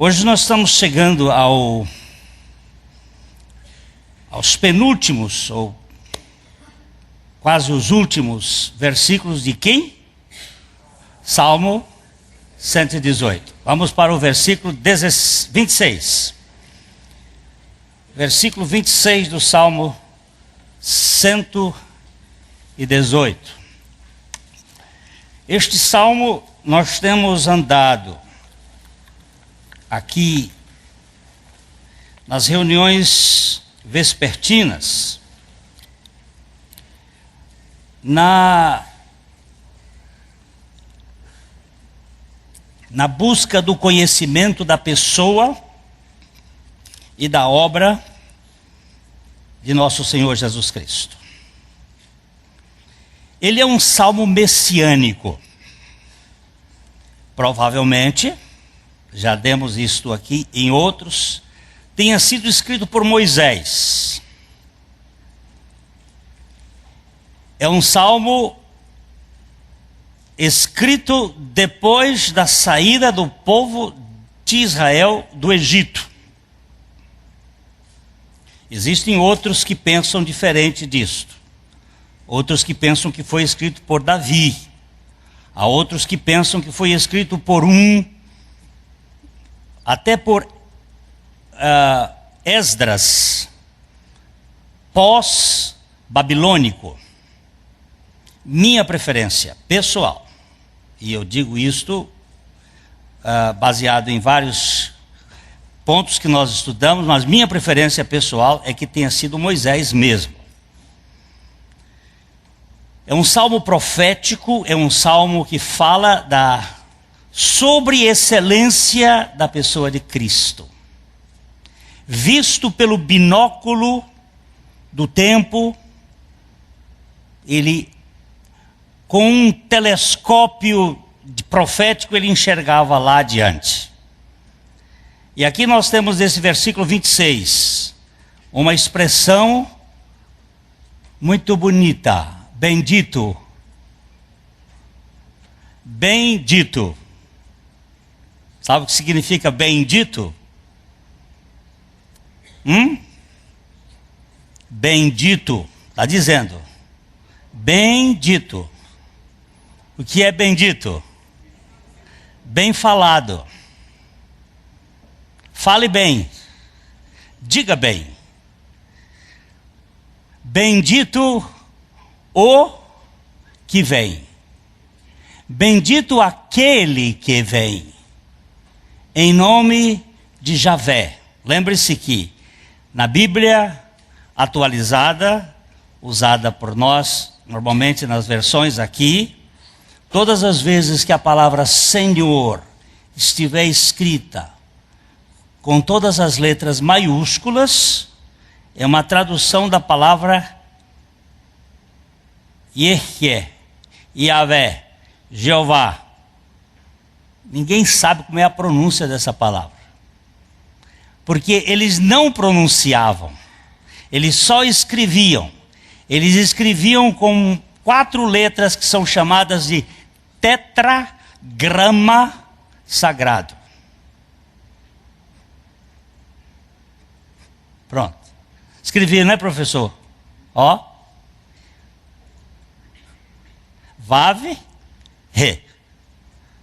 Hoje nós estamos chegando aos penúltimos, ou quase os últimos versículos de quem? Salmo 118. Vamos para o versículo 26. Versículo 26 do Salmo 118. Este salmo nós temos andado aqui nas reuniões vespertinas, na busca do conhecimento da pessoa e da obra de nosso Senhor Jesus Cristo. Ele é um salmo messiânico. Provavelmente, já demos isto aqui em outros, tenha sido escrito por Moisés. É um salmo escrito depois da saída do povo de Israel do Egito. Existem outros que pensam diferente disto. Outros que pensam que foi escrito por Davi. Há outros que pensam que foi escrito por até por Esdras, pós-babilônico. Minha preferência pessoal, e eu digo isto baseado em vários pontos que nós estudamos, mas minha preferência pessoal é que tenha sido Moisés mesmo. É um salmo profético, é um salmo que fala sobre excelência da pessoa de Cristo. Visto pelo binóculo do tempo, ele, com um telescópio profético, ele enxergava lá adiante. E aqui nós temos nesse versículo 26, uma expressão muito bonita. Bendito. Bendito. Sabe o que significa bendito? Bendito. Está dizendo. Bendito. O que é bendito? Bem falado. Fale bem. Diga bem. Bendito o que vem. Bendito aquele que vem. Em nome de Javé. Lembre-se que na Bíblia atualizada, usada por nós, normalmente nas versões aqui, todas as vezes que a palavra Senhor estiver escrita com todas as letras maiúsculas, é uma tradução da palavra Yehé, Yahvé, Jeová. Ninguém sabe como é a pronúncia dessa palavra. Porque eles não pronunciavam. Eles só escreviam. Eles escreviam com 4 letras que são chamadas de tetragrama sagrado. Pronto. Escrevia, não é, professor? Ó. Vav, Re.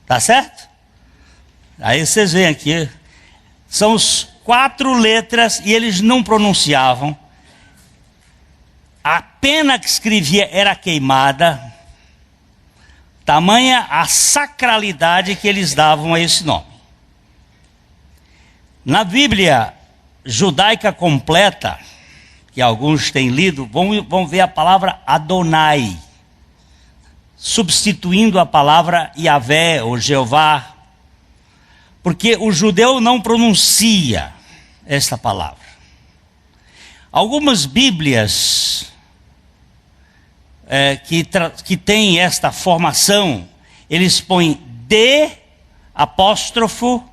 Tá certo? Aí vocês veem aqui, são os 4 letras e eles não pronunciavam. A pena que escrevia era queimada. Tamanha a sacralidade que eles davam a esse nome. Na Bíblia judaica completa, que alguns têm lido, vão ver a palavra Adonai, substituindo a palavra Yahvé ou Jeová, porque o judeu não pronuncia esta palavra. Algumas Bíblias que têm esta formação, eles põem D apóstrofo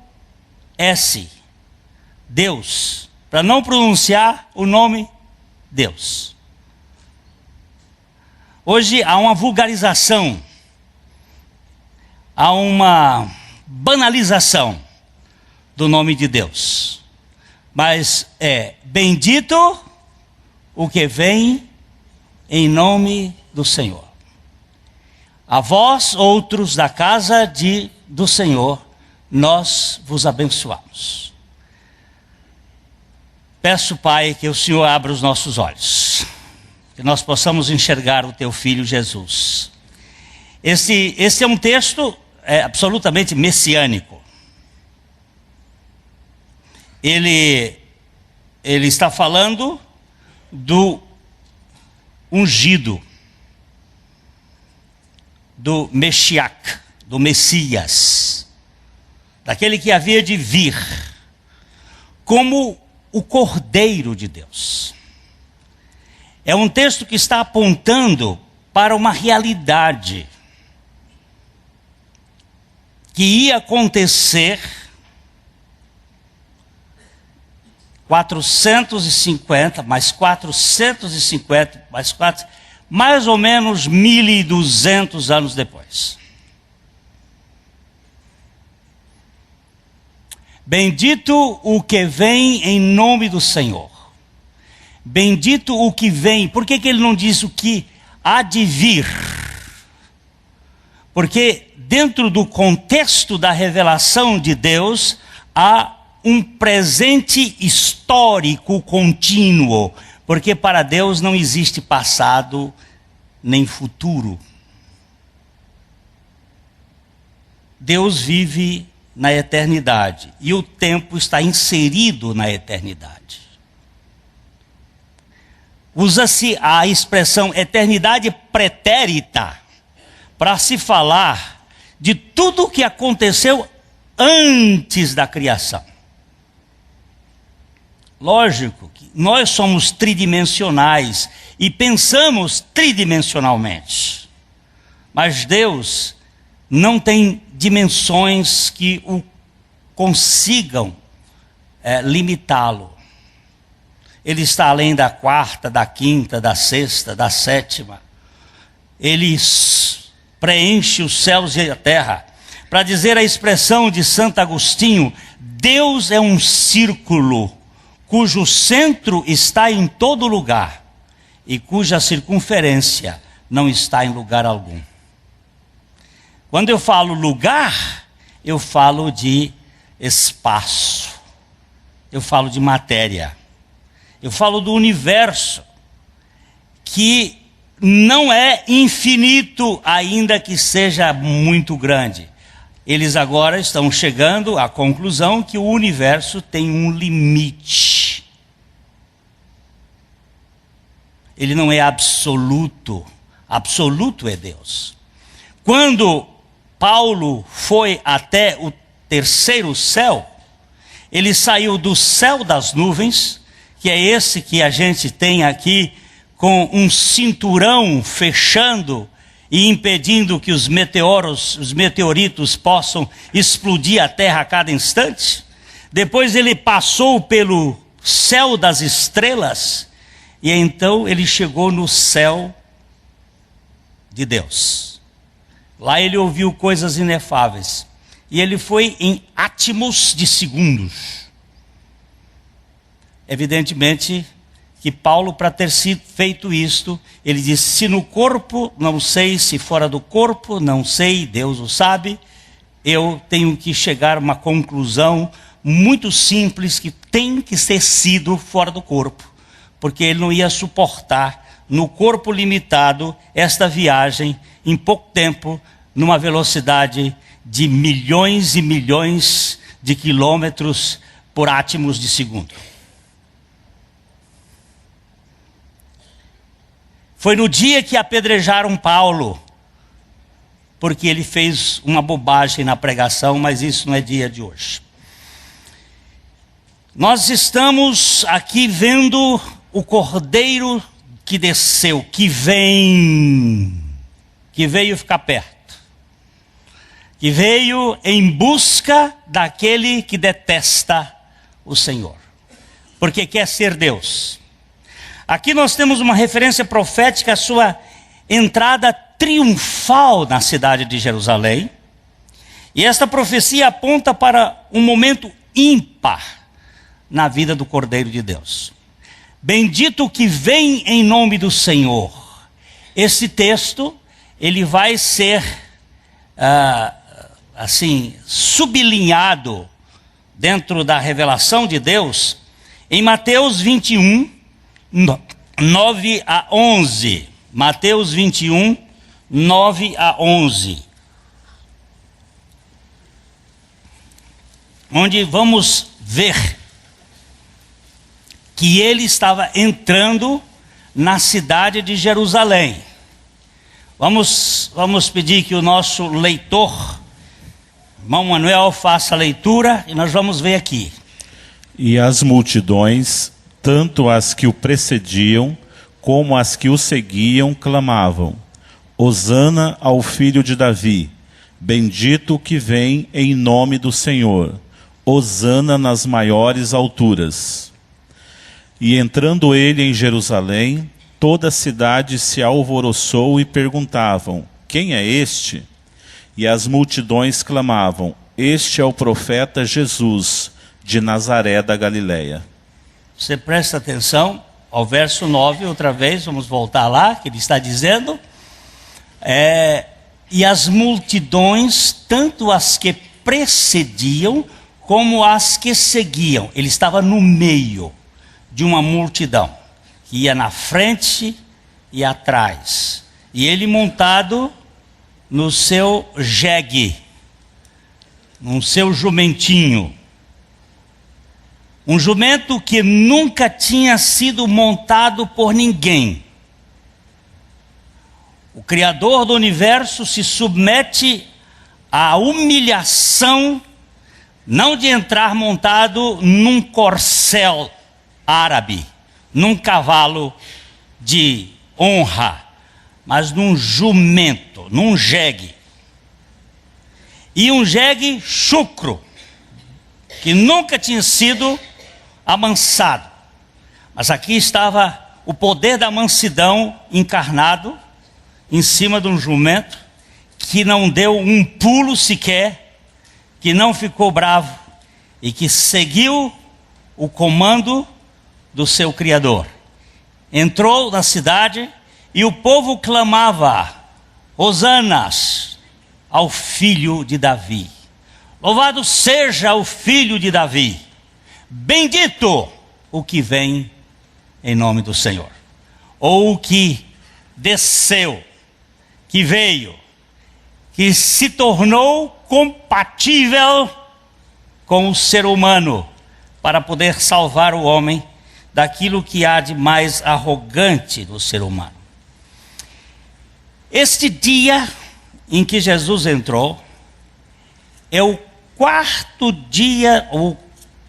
S, Deus, para não pronunciar o nome Deus. Hoje há uma vulgarização, há uma banalização do nome de Deus. Mas é bendito o que vem em nome do Senhor. A vós, outros da casa do Senhor, nós vos abençoamos. Peço, Pai, que o Senhor abra os nossos olhos, que nós possamos enxergar o Teu Filho Jesus. Esse é um texto absolutamente messiânico. Ele está falando do ungido, do Meshiach, do Messias, daquele que havia de vir, como o Cordeiro de Deus. É um texto que está apontando para uma realidade que ia acontecer 450, mais 450, mais 4, mais ou menos 1.200 anos depois. Bendito o que vem em nome do Senhor. Bendito o que vem. Por que ele não diz o que há de vir? Porque dentro do contexto da revelação de Deus, há um presente histórico contínuo, porque para Deus não existe passado nem futuro. Deus vive na eternidade e o tempo está inserido na eternidade. Usa-se a expressão eternidade pretérita para se falar de tudo o que aconteceu antes da criação. Lógico que nós somos tridimensionais e pensamos tridimensionalmente. Mas Deus não tem dimensões que o consigam limitá-lo. Ele está além da quarta, da quinta, da sexta, da sétima. Ele preenche os céus e a terra. Para dizer a expressão de Santo Agostinho, Deus é um círculo cujo centro está em todo lugar e cuja circunferência não está em lugar algum. Quando eu falo lugar, eu falo de espaço, eu falo de matéria, eu falo do universo, que não é infinito, ainda que seja muito grande. Eles agora estão chegando à conclusão que o universo tem um limite. Ele não é absoluto. Absoluto é Deus. Quando Paulo foi até o terceiro céu, ele saiu do céu das nuvens, que é esse que a gente tem aqui, com um cinturão fechando e impedindo que os meteoritos possam explodir a terra a cada instante. Depois ele passou pelo céu das estrelas e então ele chegou no céu de Deus. Lá ele ouviu coisas inefáveis e ele foi em átomos de segundos. Evidentemente que Paulo, para ter feito isto, ele disse: se no corpo, não sei, se fora do corpo, não sei, Deus o sabe, eu tenho que chegar a uma conclusão muito simples, que tem que ter sido fora do corpo, porque ele não ia suportar, no corpo limitado, esta viagem, em pouco tempo, numa velocidade de milhões e milhões de quilômetros por átomos de segundo. Foi no dia que apedrejaram Paulo, porque ele fez uma bobagem na pregação, mas isso não é dia de hoje. Nós estamos aqui vendo o Cordeiro que desceu, que veio ficar perto, que veio em busca daquele que detesta o Senhor, porque quer ser Deus. Aqui nós temos uma referência profética à sua entrada triunfal na cidade de Jerusalém. E esta profecia aponta para um momento ímpar na vida do Cordeiro de Deus. Bendito o que vem em nome do Senhor. Esse texto, ele vai ser sublinhado dentro da revelação de Deus em Mateus 21, 9 a 11. Mateus 21, 9 a 11. Onde vamos ver que ele estava entrando na cidade de Jerusalém. Vamos pedir que o nosso leitor, irmão Manuel, faça a leitura e nós vamos ver aqui. E as multidões, tanto as que o precediam, como as que o seguiam, clamavam: Hosana ao filho de Davi, bendito o que vem em nome do Senhor, Hosana nas maiores alturas. E entrando ele em Jerusalém, toda a cidade se alvoroçou e perguntavam: quem é este? E as multidões clamavam: este é o profeta Jesus, de Nazaré da Galileia. Você presta atenção ao verso 9, outra vez, vamos voltar lá, que ele está dizendo, e as multidões, tanto as que precediam, como as que seguiam. Ele estava no meio de uma multidão, que ia na frente e atrás. E ele montado no seu jegue, no seu jumentinho. Um jumento que nunca tinha sido montado por ninguém. O Criador do universo se submete à humilhação, não de entrar montado num corcel árabe, num cavalo de honra, mas num jumento, num jegue. E um jegue chucro, que nunca tinha sido amansado. Mas aqui estava o poder da mansidão encarnado em cima de um jumento que não deu um pulo sequer, que não ficou bravo e que seguiu o comando do seu Criador. Entrou na cidade e o povo clamava: Hosanas ao filho de Davi. Louvado seja o filho de Davi. Bendito o que vem em nome do Senhor. Ou o que desceu, que veio, que se tornou compatível com o ser humano para poder salvar o homem daquilo que há de mais arrogante no ser humano. Este dia em que Jesus entrou é o quarto dia, ou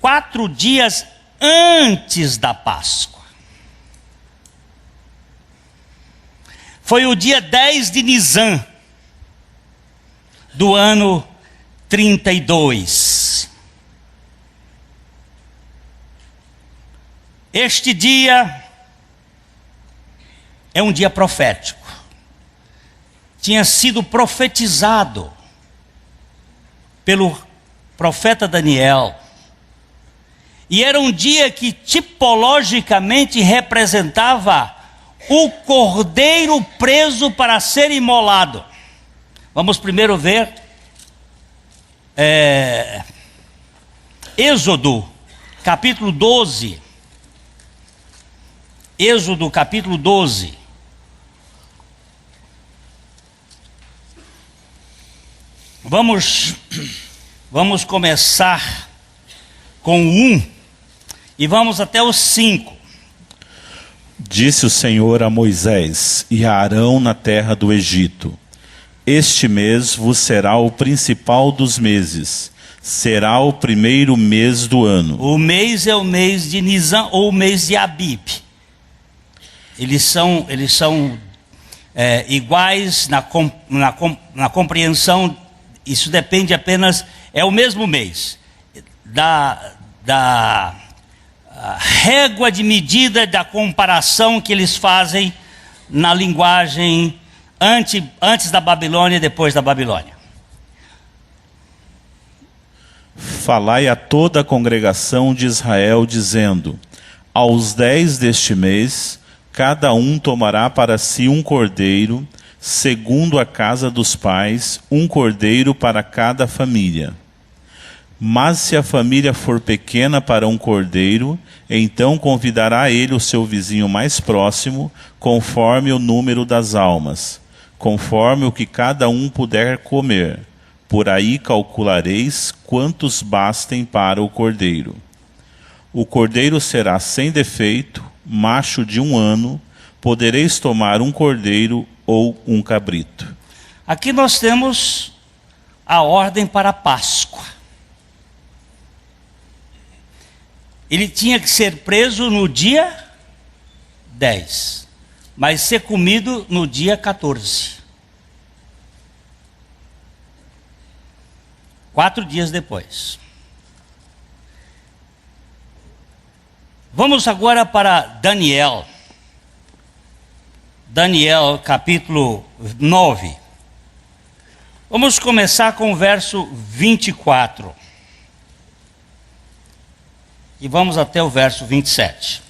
4 dias antes da Páscoa. Foi o dia 10 de Nisan, do ano 32. Este dia é um dia profético. Tinha sido profetizado pelo profeta Daniel. E era um dia que tipologicamente representava o cordeiro preso para ser imolado. Vamos primeiro ver Êxodo, capítulo 12. Êxodo, capítulo 12. Vamos começar com o 1 e vamos até o 5. Disse o Senhor a Moisés e a Arão na terra do Egito: este mês vos será o principal dos meses, será o primeiro mês do ano. O mês é o mês de Nisan ou o mês de Abib. Eles são iguais na compreensão. Isso depende apenas, é o mesmo mês, da régua de medida da comparação que eles fazem na linguagem antes da Babilônia e depois da Babilônia. falai a toda a congregação de Israel, dizendo: aos 10 deste mês, cada um tomará para si um cordeiro, segundo a casa dos pais, um cordeiro para cada família. Mas se a família for pequena para um cordeiro, então convidará ele o seu vizinho mais próximo, conforme o número das almas, conforme o que cada um puder comer. Por aí calculareis quantos bastem para o cordeiro. O cordeiro será sem defeito, macho de 1 ano, podereis tomar um cordeiro ou um cabrito. Aqui nós temos a ordem para a Páscoa. Ele tinha que ser preso no dia 10, mas ser comido no dia 14. 4 dias depois. Vamos agora para Daniel. Daniel, capítulo 9. Vamos começar com o verso 24. E vamos até o verso 27.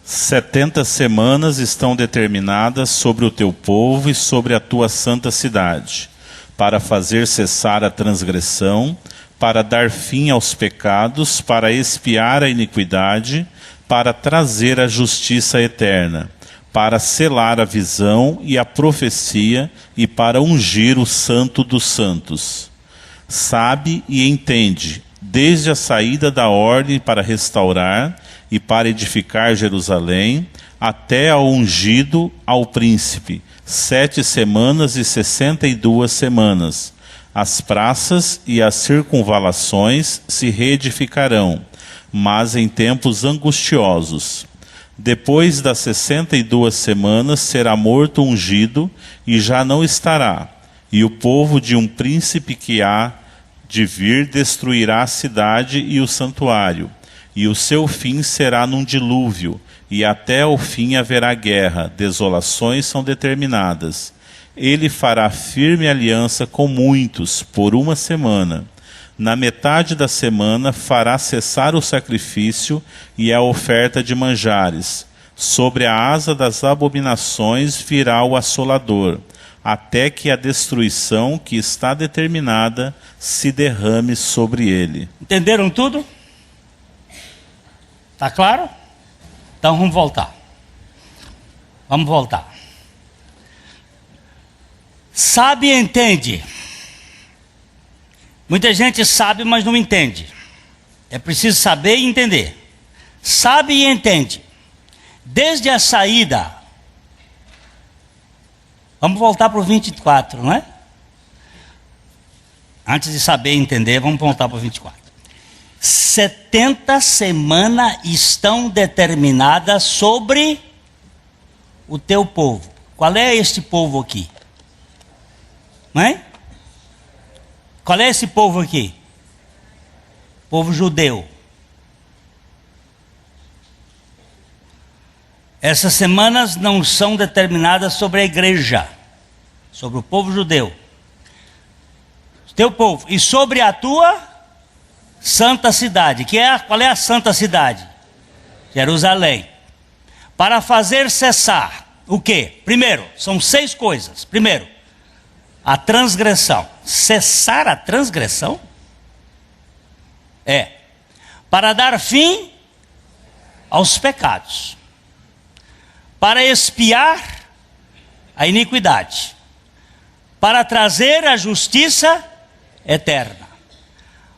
"70 semanas estão determinadas sobre o teu povo e sobre a tua santa cidade, para fazer cessar a transgressão, para dar fim aos pecados, para expiar a iniquidade, para trazer a justiça eterna, para selar a visão e a profecia e para ungir o santo dos santos. Sabe e entende, desde a saída da ordem para restaurar e para edificar Jerusalém, até ao ungido ao príncipe, 7 semanas e 62 semanas. As praças e as circunvalações se reedificarão, mas em tempos angustiosos. Depois das 62 semanas será morto o ungido e já não estará, e o povo de um príncipe que há de vir destruirá a cidade e o santuário, e o seu fim será num dilúvio, e até o fim haverá guerra, desolações são determinadas. Ele fará firme aliança com muitos por 1 semana. Na metade da semana fará cessar o sacrifício e a oferta de manjares. Sobre a asa das abominações virá o assolador, até que a destruição que está determinada se derrame sobre ele." Entenderam tudo? Está claro? Então vamos voltar. Vamos voltar. Sabe e entende. Muita gente sabe, mas não entende. É preciso saber e entender. Sabe e entende. Desde a saída. Vamos voltar para o 24, não é? Antes de saber e entender, vamos voltar para o 24. 70 semanas estão determinadas sobre o teu povo. Qual é este povo aqui? Não é? Qual é esse povo aqui? Povo judeu. Essas semanas não são determinadas sobre a igreja, sobre o povo judeu. Teu povo. E sobre a tua santa cidade. Qual é a santa cidade? Jerusalém. Para fazer cessar o quê? Primeiro, são 6 coisas. Primeiro, a transgressão. Cessar a transgressão? É. Para dar fim aos pecados. Para expiar a iniquidade. Para trazer a justiça eterna.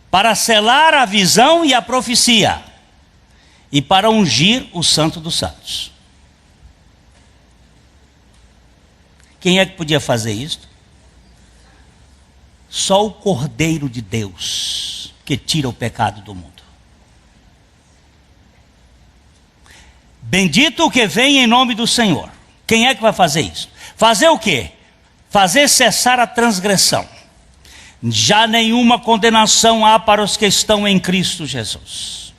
Para selar a visão e a profecia. E para ungir o Santo dos Santos. Quem é que podia fazer isso? Só o Cordeiro de Deus, que tira o pecado do mundo. Bendito o que vem em nome do Senhor. Quem é que vai fazer isso? Fazer o quê? Fazer cessar a transgressão. Já nenhuma condenação há para os que estão em Cristo Jesus.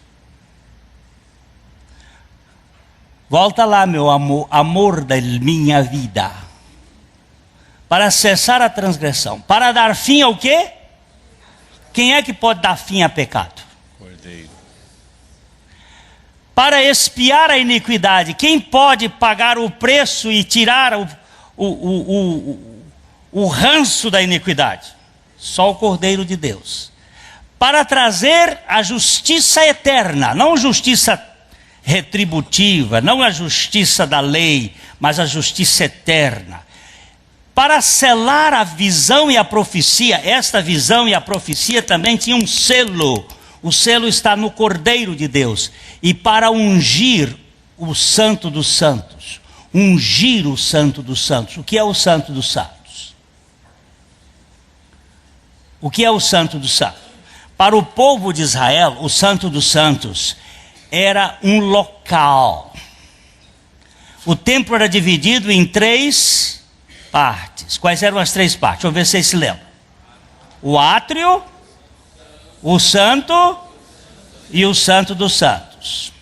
Volta lá, meu amor, amor da minha vida. Para cessar a transgressão. Para dar fim ao quê? Quem é que pode dar fim a pecado? Cordeiro. Para expiar a iniquidade. Quem pode pagar o preço e tirar o ranço da iniquidade? Só o Cordeiro de Deus. Para trazer a justiça eterna, não justiça retributiva, não a justiça da lei, mas a justiça eterna. Para selar a visão e a profecia, esta visão e a profecia também tinham um selo. O selo está no Cordeiro de Deus. E para ungir o Santo dos Santos. Ungir o Santo dos Santos. O que é o Santo dos Santos? O que é o Santo dos Santos? Para o povo de Israel, o Santo dos Santos era um local. O templo era dividido em 3 partes. Quais eram as 3 partes? Deixa eu ver se vocês se lembram. O átrio, o santo e o Santo dos Santos.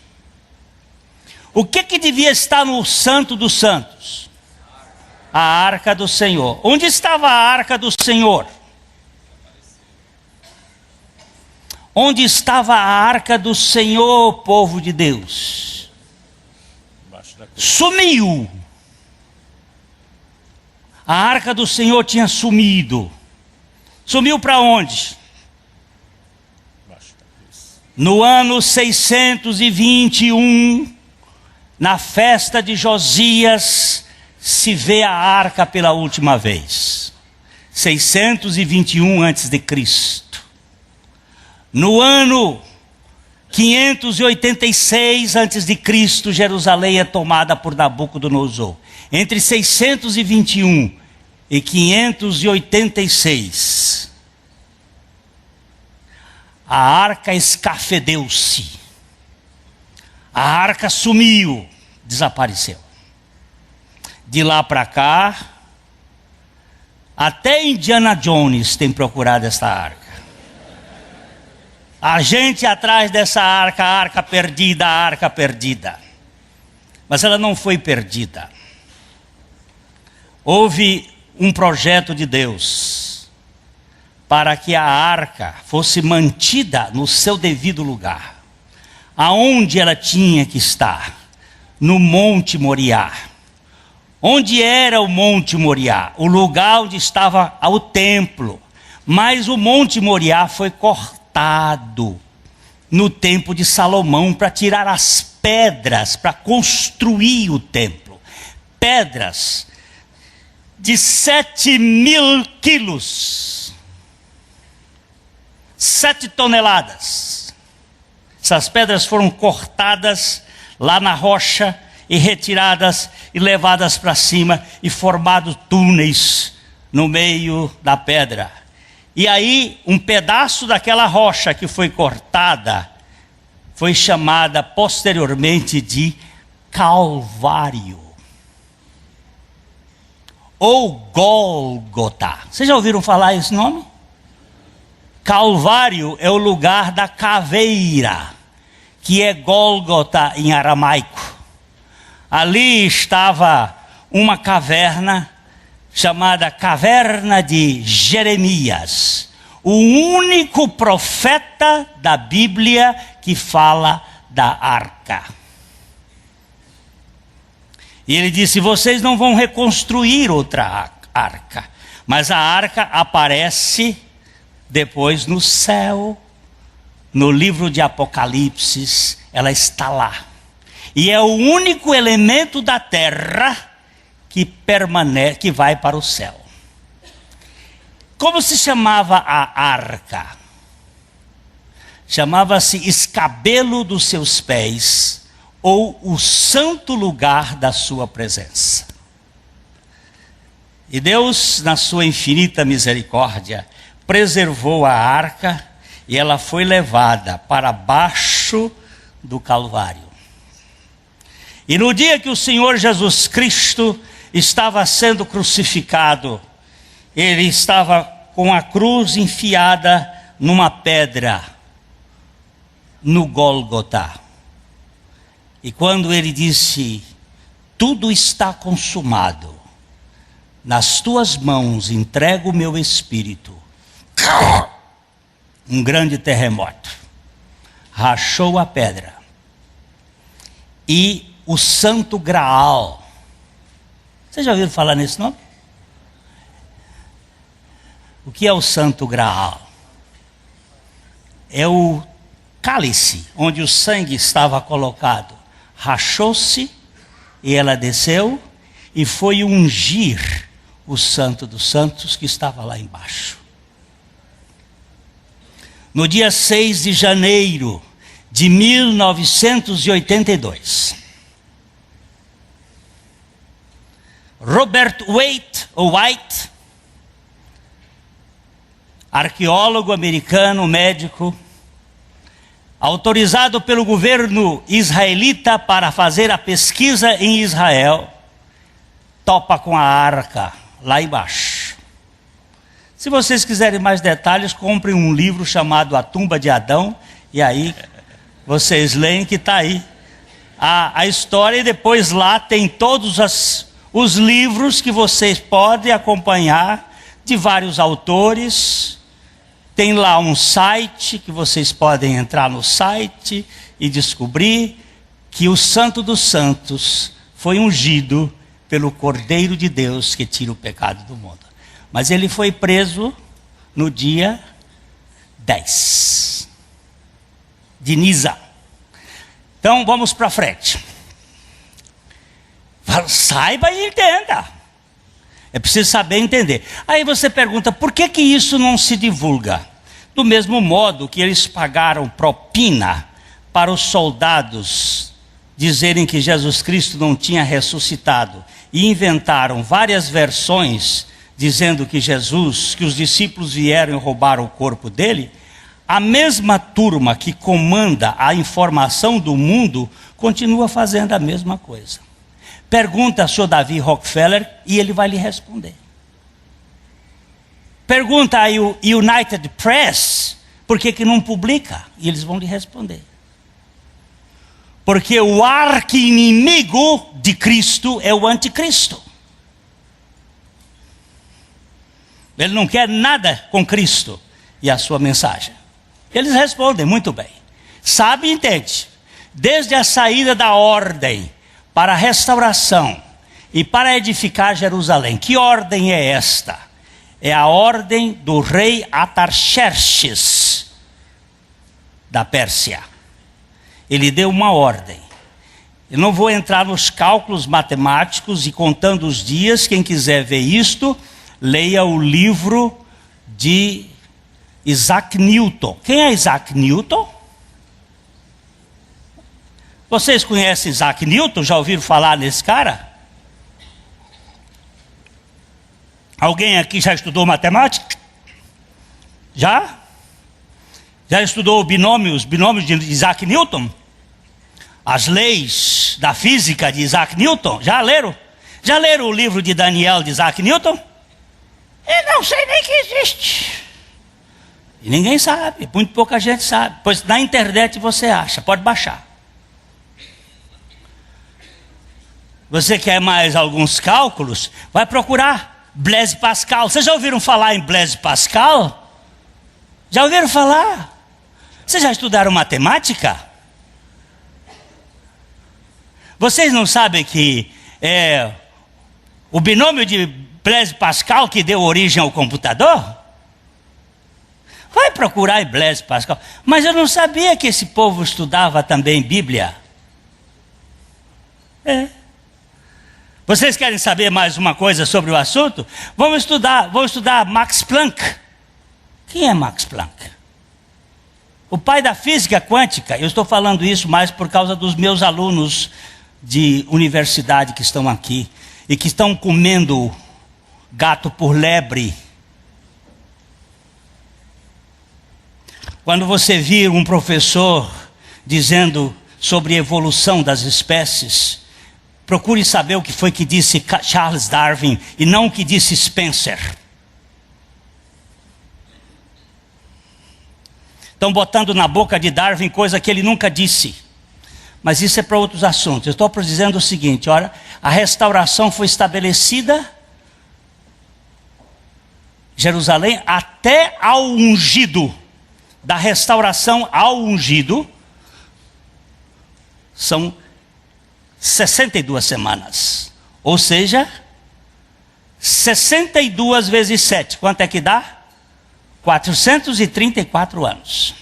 O que devia estar no Santo dos Santos? A arca do Senhor. Onde estava a arca do Senhor? Onde estava a arca do Senhor, povo de Deus? Sumiu. A arca do Senhor tinha sumido. Sumiu para onde? No ano 621, na festa de Josias, se vê a arca pela última vez. 621 a.C. No ano 586 a.C., Jerusalém é tomada por Nabucodonosor. Entre 621 e 586, a arca escafedeu-se. A arca sumiu, desapareceu. De lá para cá, até Indiana Jones tem procurado esta arca. A gente atrás dessa arca, a arca perdida, a arca perdida. Mas ela não foi perdida. Houve um projeto de Deus para que a arca fosse mantida no seu devido lugar. Aonde ela tinha que estar? No Monte Moriá. Onde era o Monte Moriá? O lugar onde estava o templo. Mas o Monte Moriá foi cortado no tempo de Salomão para tirar as pedras para construir o templo. Pedras de 7.000 quilos, 7 toneladas. Essas pedras foram cortadas lá na rocha e retiradas e levadas para cima e formados túneis no meio da pedra. E aí um pedaço daquela rocha que foi cortada foi chamada posteriormente de Calvário. Ou Gólgota. Vocês já ouviram falar esse nome? Calvário é o lugar da caveira, que é Gólgota em aramaico. Ali estava uma caverna chamada Caverna de Jeremias, o único profeta da Bíblia que fala da arca. E ele disse: vocês não vão reconstruir outra arca, mas a arca aparece depois no céu, no livro de Apocalipse, ela está lá. E é o único elemento da terra que permanece, que vai para o céu. Como se chamava a arca? Chamava-se escabelo dos seus pés, ou o santo lugar da sua presença. E Deus, na sua infinita misericórdia, preservou a arca e ela foi levada para baixo do Calvário. E no dia que o Senhor Jesus Cristo estava sendo crucificado, ele estava com a cruz enfiada numa pedra, no Gólgota. E quando ele disse: tudo está consumado, nas tuas mãos entrego o meu espírito, um grande terremoto rachou a pedra. E o Santo Graal, vocês já ouviram falar nesse nome? O que é o Santo Graal? É o cálice onde o sangue estava colocado. Rachou-se e ela desceu e foi ungir o Santo dos Santos que estava lá embaixo. No dia 6 de janeiro de 1982, Robert White, arqueólogo americano, médico, autorizado pelo governo israelita para fazer a pesquisa em Israel, topa com a arca lá embaixo. Se vocês quiserem mais detalhes, comprem um livro chamado A Tumba de Adão, e aí vocês leem que está aí a história, e depois lá tem todos os livros que vocês podem acompanhar, de vários autores. Tem lá um site que vocês podem entrar no site e descobrir que o Santo dos Santos foi ungido pelo Cordeiro de Deus que tira o pecado do mundo. Mas ele foi preso no dia 10 de Nisan. Então vamos para frente. Saiba e entenda. É preciso saber entender. Aí você pergunta, por que isso não se divulga? Do mesmo modo que eles pagaram propina para os soldados dizerem que Jesus Cristo não tinha ressuscitado e inventaram várias versões dizendo que os discípulos vieram e roubaram o corpo dele, a mesma turma que comanda a informação do mundo continua fazendo a mesma coisa. Pergunta ao Sr. Davi Rockefeller e ele vai lhe responder. Pergunta ao United Press por que não publica e eles vão lhe responder. Porque o arqui-inimigo de Cristo é o anticristo. Ele não quer nada com Cristo e a sua mensagem. Eles respondem muito bem. Sabe e entende. Desde a saída da ordem para a restauração e para edificar Jerusalém. Que ordem é esta? É a ordem do rei Atarxerxes da Pérsia. Ele deu uma ordem. Eu não vou entrar nos cálculos matemáticos e contando os dias. Quem quiser ver isto, leia o livro de Isaac Newton. Quem é Isaac Newton? Vocês conhecem Isaac Newton? Já ouviram falar nesse cara? Alguém aqui já estudou matemática? Já? Já estudou os binômios de Isaac Newton? As leis da física de Isaac Newton? Já leram? Já leram o livro de Daniel de Isaac Newton? Eu não sei nem que existe. E ninguém sabe, muito pouca gente sabe. Pois na internet você acha, pode baixar. Você quer mais alguns cálculos? Vai procurar Blaise Pascal. Vocês já ouviram falar em Blaise Pascal? Já ouviram falar? Vocês já estudaram matemática? Vocês não sabem que é o binômio de Blaise Pascal que deu origem ao computador? Vai procurar em Blaise Pascal. Mas eu não sabia que esse povo estudava também Bíblia. Vocês querem saber mais uma coisa sobre o assunto? Vamos estudar Max Planck. Quem é Max Planck? O pai da física quântica. Eu estou falando isso mais por causa dos meus alunos de universidade que estão aqui e que estão comendo gato por lebre. Quando você vir um professor dizendo sobre a evolução das espécies, procure saber o que foi que disse Charles Darwin e não o que disse Spencer. Estão botando na boca de Darwin coisa que ele nunca disse. Mas isso é para outros assuntos. Eu estou dizendo o seguinte, olha, a restauração foi estabelecida Jerusalém até ao ungido. Da restauração ao ungido são 62 semanas. Ou seja, 62 vezes 7. Quanto é que dá? 434 anos.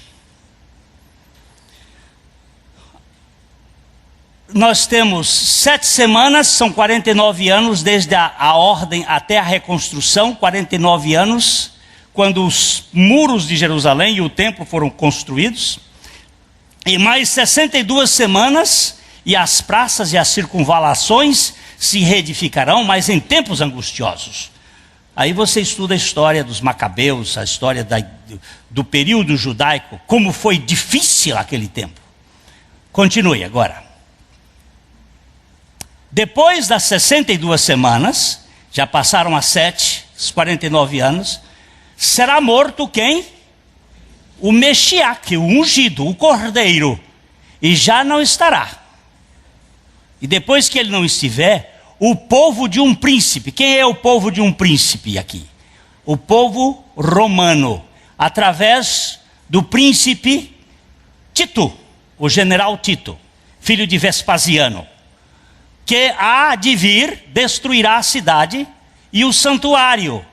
Nós temos 7 semanas, são 49 anos, desde a ordem até a reconstrução, 49 anos, quando os muros de Jerusalém e o templo foram construídos, e mais 62 semanas, e as praças e as circunvalações se reedificarão, mas em tempos angustiosos. Aí você estuda a história dos Macabeus, a história do período judaico, como foi difícil aquele tempo. Continue agora. Depois das 62 semanas, já passaram as 7, os 49 anos, será morto quem? O Mexiaque, o ungido, o cordeiro, e já não estará. E depois que ele não estiver, o povo de um príncipe. Quem é o povo de um príncipe aqui? O povo romano, através do príncipe Tito, o general Tito, filho de Vespasiano, que há de vir, destruirá a cidade e o santuário.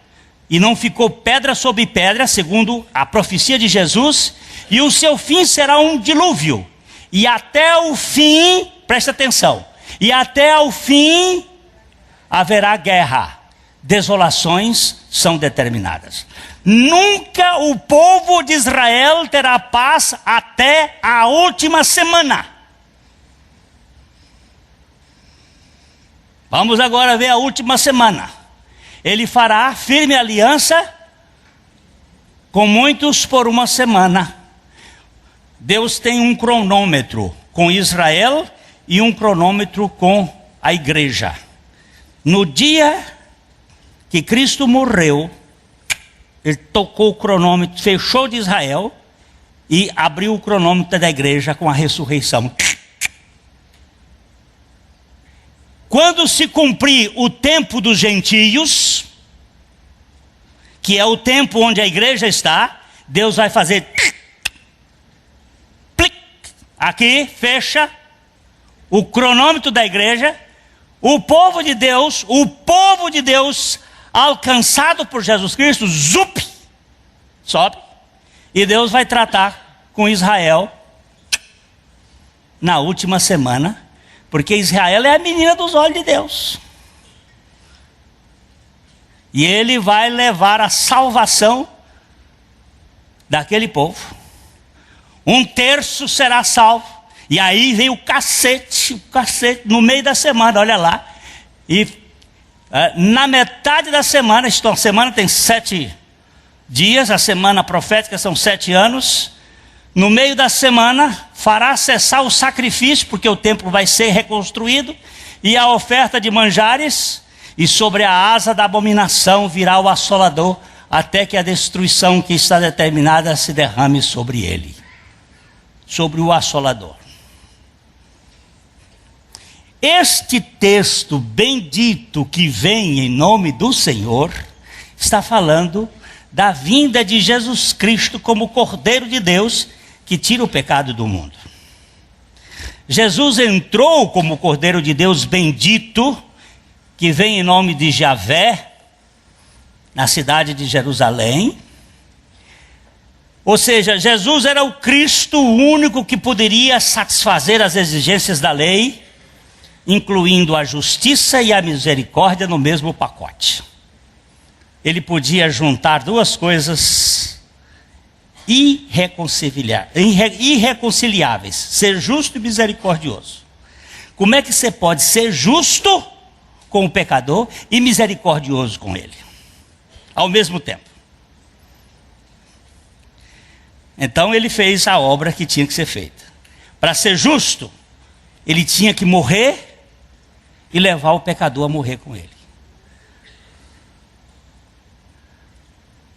E não ficou pedra sobre pedra, segundo a profecia de Jesus, e o seu fim será um dilúvio. E até o fim, presta atenção, e até o fim haverá guerra. Desolações são determinadas. Nunca o povo de Israel terá paz até a última semana. Vamos agora ver a última semana. Ele fará firme aliança com muitos por uma semana. Deus tem um cronômetro com Israel e um cronômetro com a igreja. No dia que Cristo morreu, ele tocou o cronômetro, fechou de Israel e abriu o cronômetro da igreja com a ressurreição. Quando se cumprir o tempo dos gentios, que é o tempo onde a igreja está, Deus vai fazer plic, aqui, fecha o cronômetro da igreja. O povo de Deus, alcançado por Jesus Cristo, zup, sobe, e Deus vai tratar com Israel na última semana, porque Israel é a menina dos olhos de Deus. E ele vai levar a salvação daquele povo. 1/3 será salvo. E aí vem o cacete, no meio da semana, olha lá. E na metade da semana, a semana tem 7 dias, a semana profética são 7 anos. No meio da semana, fará cessar o sacrifício, porque o templo vai ser reconstruído, e a oferta de manjares, e sobre a asa da abominação virá o assolador, até que a destruição que está determinada se derrame sobre ele, sobre o assolador. Este texto bendito que vem em nome do Senhor, está falando da vinda de Jesus Cristo como Cordeiro de Deus, que tira o pecado do mundo. Jesus entrou como Cordeiro de Deus bendito, que vem em nome de Javé, na cidade de Jerusalém. Ou seja, Jesus era o Cristo único que poderia satisfazer as exigências da lei, incluindo a justiça e a misericórdia no mesmo pacote. Ele podia juntar duas coisas irreconciliáveis, ser justo e misericordioso. Como é que você pode ser justo com o pecador e misericordioso com ele, ao mesmo tempo? Então ele fez a obra que tinha que ser feita. Para ser justo, ele tinha que morrer e levar o pecador a morrer com ele.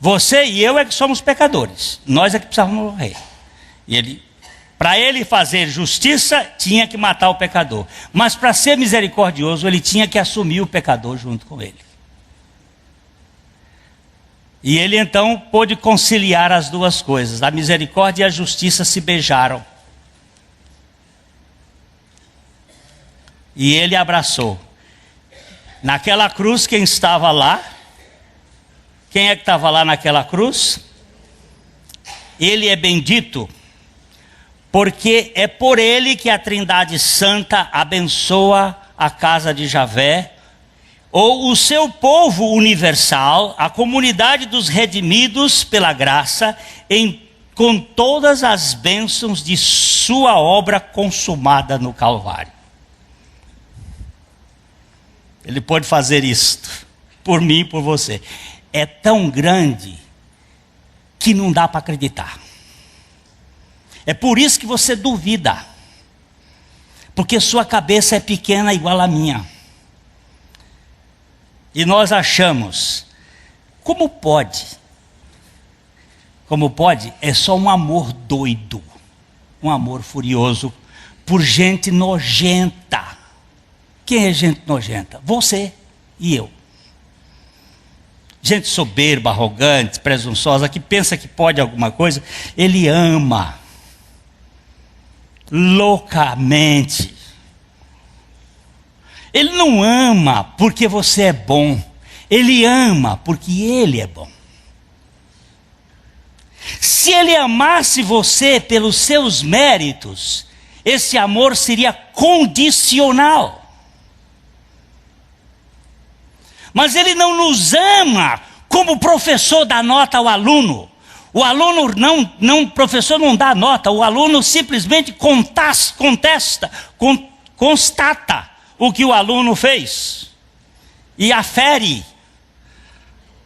Você e eu é que somos pecadores. Nós é que precisamos morrer. E ele Para ele fazer justiça, tinha que matar o pecador. Mas para ser misericordioso, ele tinha que assumir o pecador junto com ele. E ele então pôde conciliar as duas coisas. A misericórdia e a justiça se beijaram. E ele abraçou. Naquela cruz, quem estava lá? Quem é que estava lá naquela cruz? Ele é bendito, porque é por ele que a Trindade Santa abençoa a casa de Javé, ou o seu povo universal, a comunidade dos redimidos pela graça, com todas as bênçãos de sua obra consumada no Calvário. Ele pode fazer isto, por mim e por você. É tão grande que não dá para acreditar. É por isso que você duvida. Porque sua cabeça é pequena igual a minha. E nós achamos, como pode? Como pode? É só um amor doido. Um amor furioso por gente nojenta. Quem é gente nojenta? Você e eu. Gente soberba, arrogante, presunçosa, que pensa que pode alguma coisa. Ele ama loucamente. Ele não ama porque você é bom. Ele ama porque ele é bom. Se ele amasse você pelos seus méritos, esse amor seria condicional. Mas ele não nos ama como o professor dá nota ao aluno. O aluno o professor não dá nota, o aluno simplesmente contesta, constata o que o aluno fez e afere.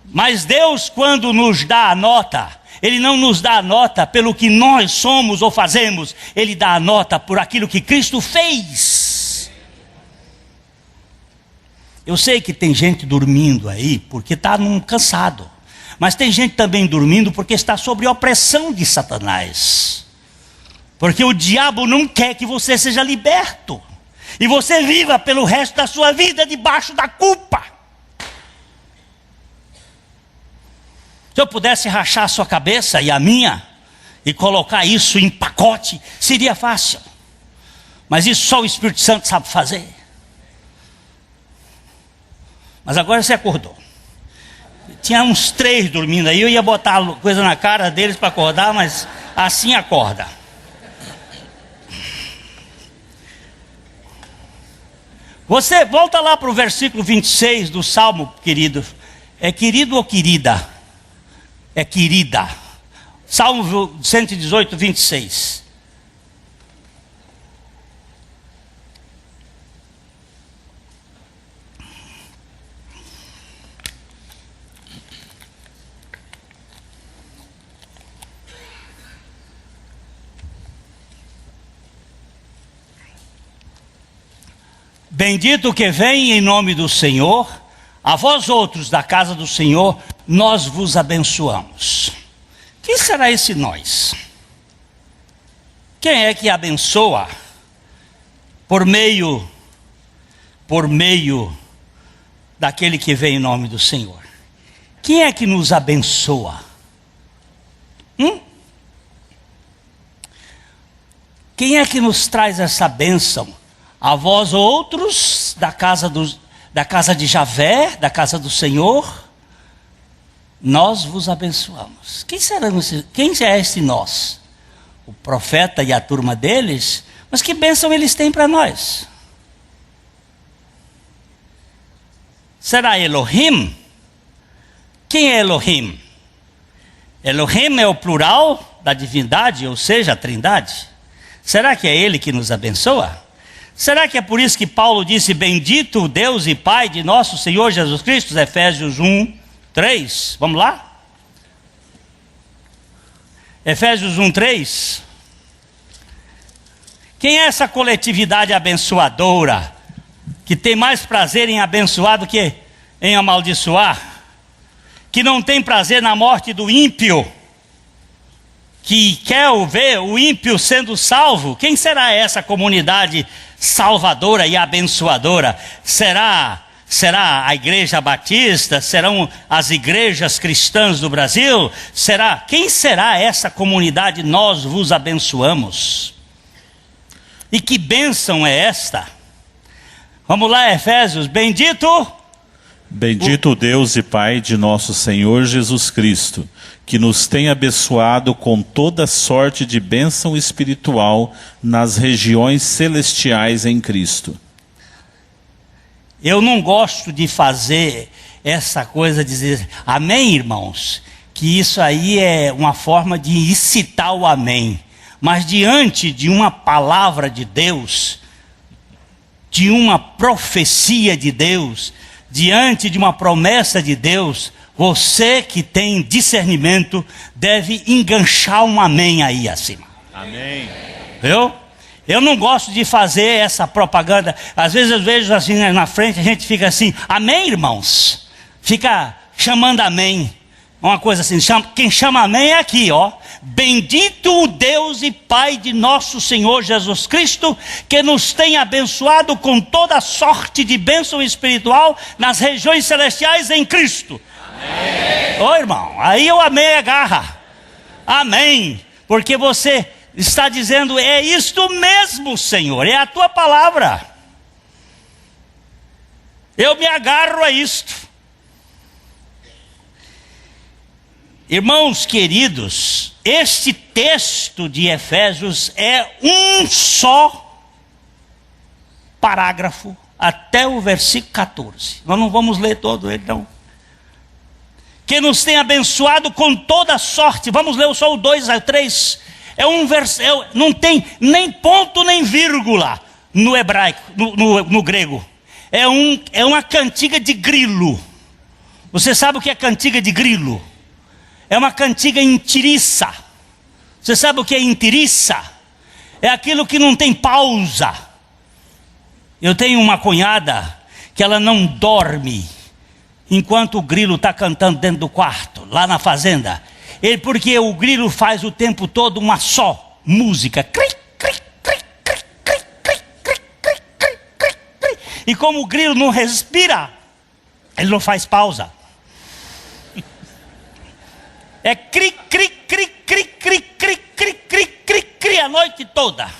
Mas Deus, quando nos dá a nota, Ele não nos dá a nota pelo que nós somos ou fazemos, Ele dá a nota por aquilo que Cristo fez. Eu sei que tem gente dormindo aí porque está cansado. Mas tem gente também dormindo porque está sob opressão de Satanás. Porque o diabo não quer que você seja liberto. E você viva pelo resto da sua vida debaixo da culpa. Se eu pudesse rachar a sua cabeça e a minha, e colocar isso em pacote, seria fácil. Mas isso só o Espírito Santo sabe fazer. Mas agora você acordou. Tinha uns 3 dormindo aí, eu ia botar coisa na cara deles para acordar, mas assim acorda. Você volta lá para o versículo 26 do Salmo, querido. É querido ou querida? É querida. Salmo 118, 26. Bendito que vem em nome do Senhor, a vós outros da casa do Senhor, nós vos abençoamos. Quem será esse nós? Quem é que abençoa por meio daquele que vem em nome do Senhor? Quem é que nos abençoa? Quem é que nos traz essa bênção? A vós outros da casa de Javé, da casa do Senhor, nós vos abençoamos. Quem é esse nós? O profeta e a turma deles? Mas que bênção eles têm para nós? Será Elohim? Quem é Elohim? Elohim é o plural da divindade, ou seja, a Trindade. Será que é Ele que nos abençoa? Será que é por isso que Paulo disse, bendito o Deus e Pai de nosso Senhor Jesus Cristo, Efésios 1, 3, vamos lá? Efésios 1, 3. Quem é essa coletividade abençoadora, que tem mais prazer em abençoar do que em amaldiçoar? Que não tem prazer na morte do ímpio, que quer ver o ímpio sendo salvo? Quem será essa comunidade salvadora e abençoadora? Será a Igreja Batista? Serão as igrejas cristãs do Brasil? Quem será essa comunidade? Nós vos abençoamos. E que bênção é esta? Vamos lá, Efésios. Bendito o Deus e Pai de nosso Senhor Jesus Cristo, que nos tem abençoado com toda sorte de bênção espiritual nas regiões celestiais em Cristo. Eu não gosto de fazer essa coisa de dizer amém, irmãos, que isso aí é uma forma de excitar o amém. Mas diante de uma palavra de Deus, de uma profecia de Deus, diante de uma promessa de Deus, você que tem discernimento deve enganchar um amém aí acima. Amém. Viu? Eu não gosto de fazer essa propaganda. Às vezes eu vejo assim na frente, a gente fica assim, amém, irmãos? Fica chamando amém. Uma coisa assim, quem chama amém é aqui, ó. Bendito o Deus e Pai de nosso Senhor Jesus Cristo, que nos tem abençoado com toda sorte de bênção espiritual nas regiões celestiais em Cristo. Amém. Ô irmão, aí o amém agarra. Amém. Porque você está dizendo, é isto mesmo, Senhor, é a tua palavra. Eu me agarro a isto. Irmãos queridos, este texto de Efésios é um só parágrafo até o versículo 14. Nós não vamos ler todo ele, não. Que nos tem abençoado com toda sorte. Vamos ler só o 2 ao 3. É um versículo, não tem nem ponto nem vírgula no hebraico, no grego. É uma cantiga de grilo. Você sabe o que é cantiga de grilo? É uma cantiga em tiriça. Você sabe o que é em tiriça? É aquilo que não tem pausa. Eu tenho uma cunhada que ela não dorme enquanto o grilo está cantando dentro do quarto, lá na fazenda. Porque o grilo faz o tempo todo uma só música. E como o grilo não respira, ele não faz pausa. É cri, cri, cri, cri, cri, cri, cri, cri, cri, cri a noite toda.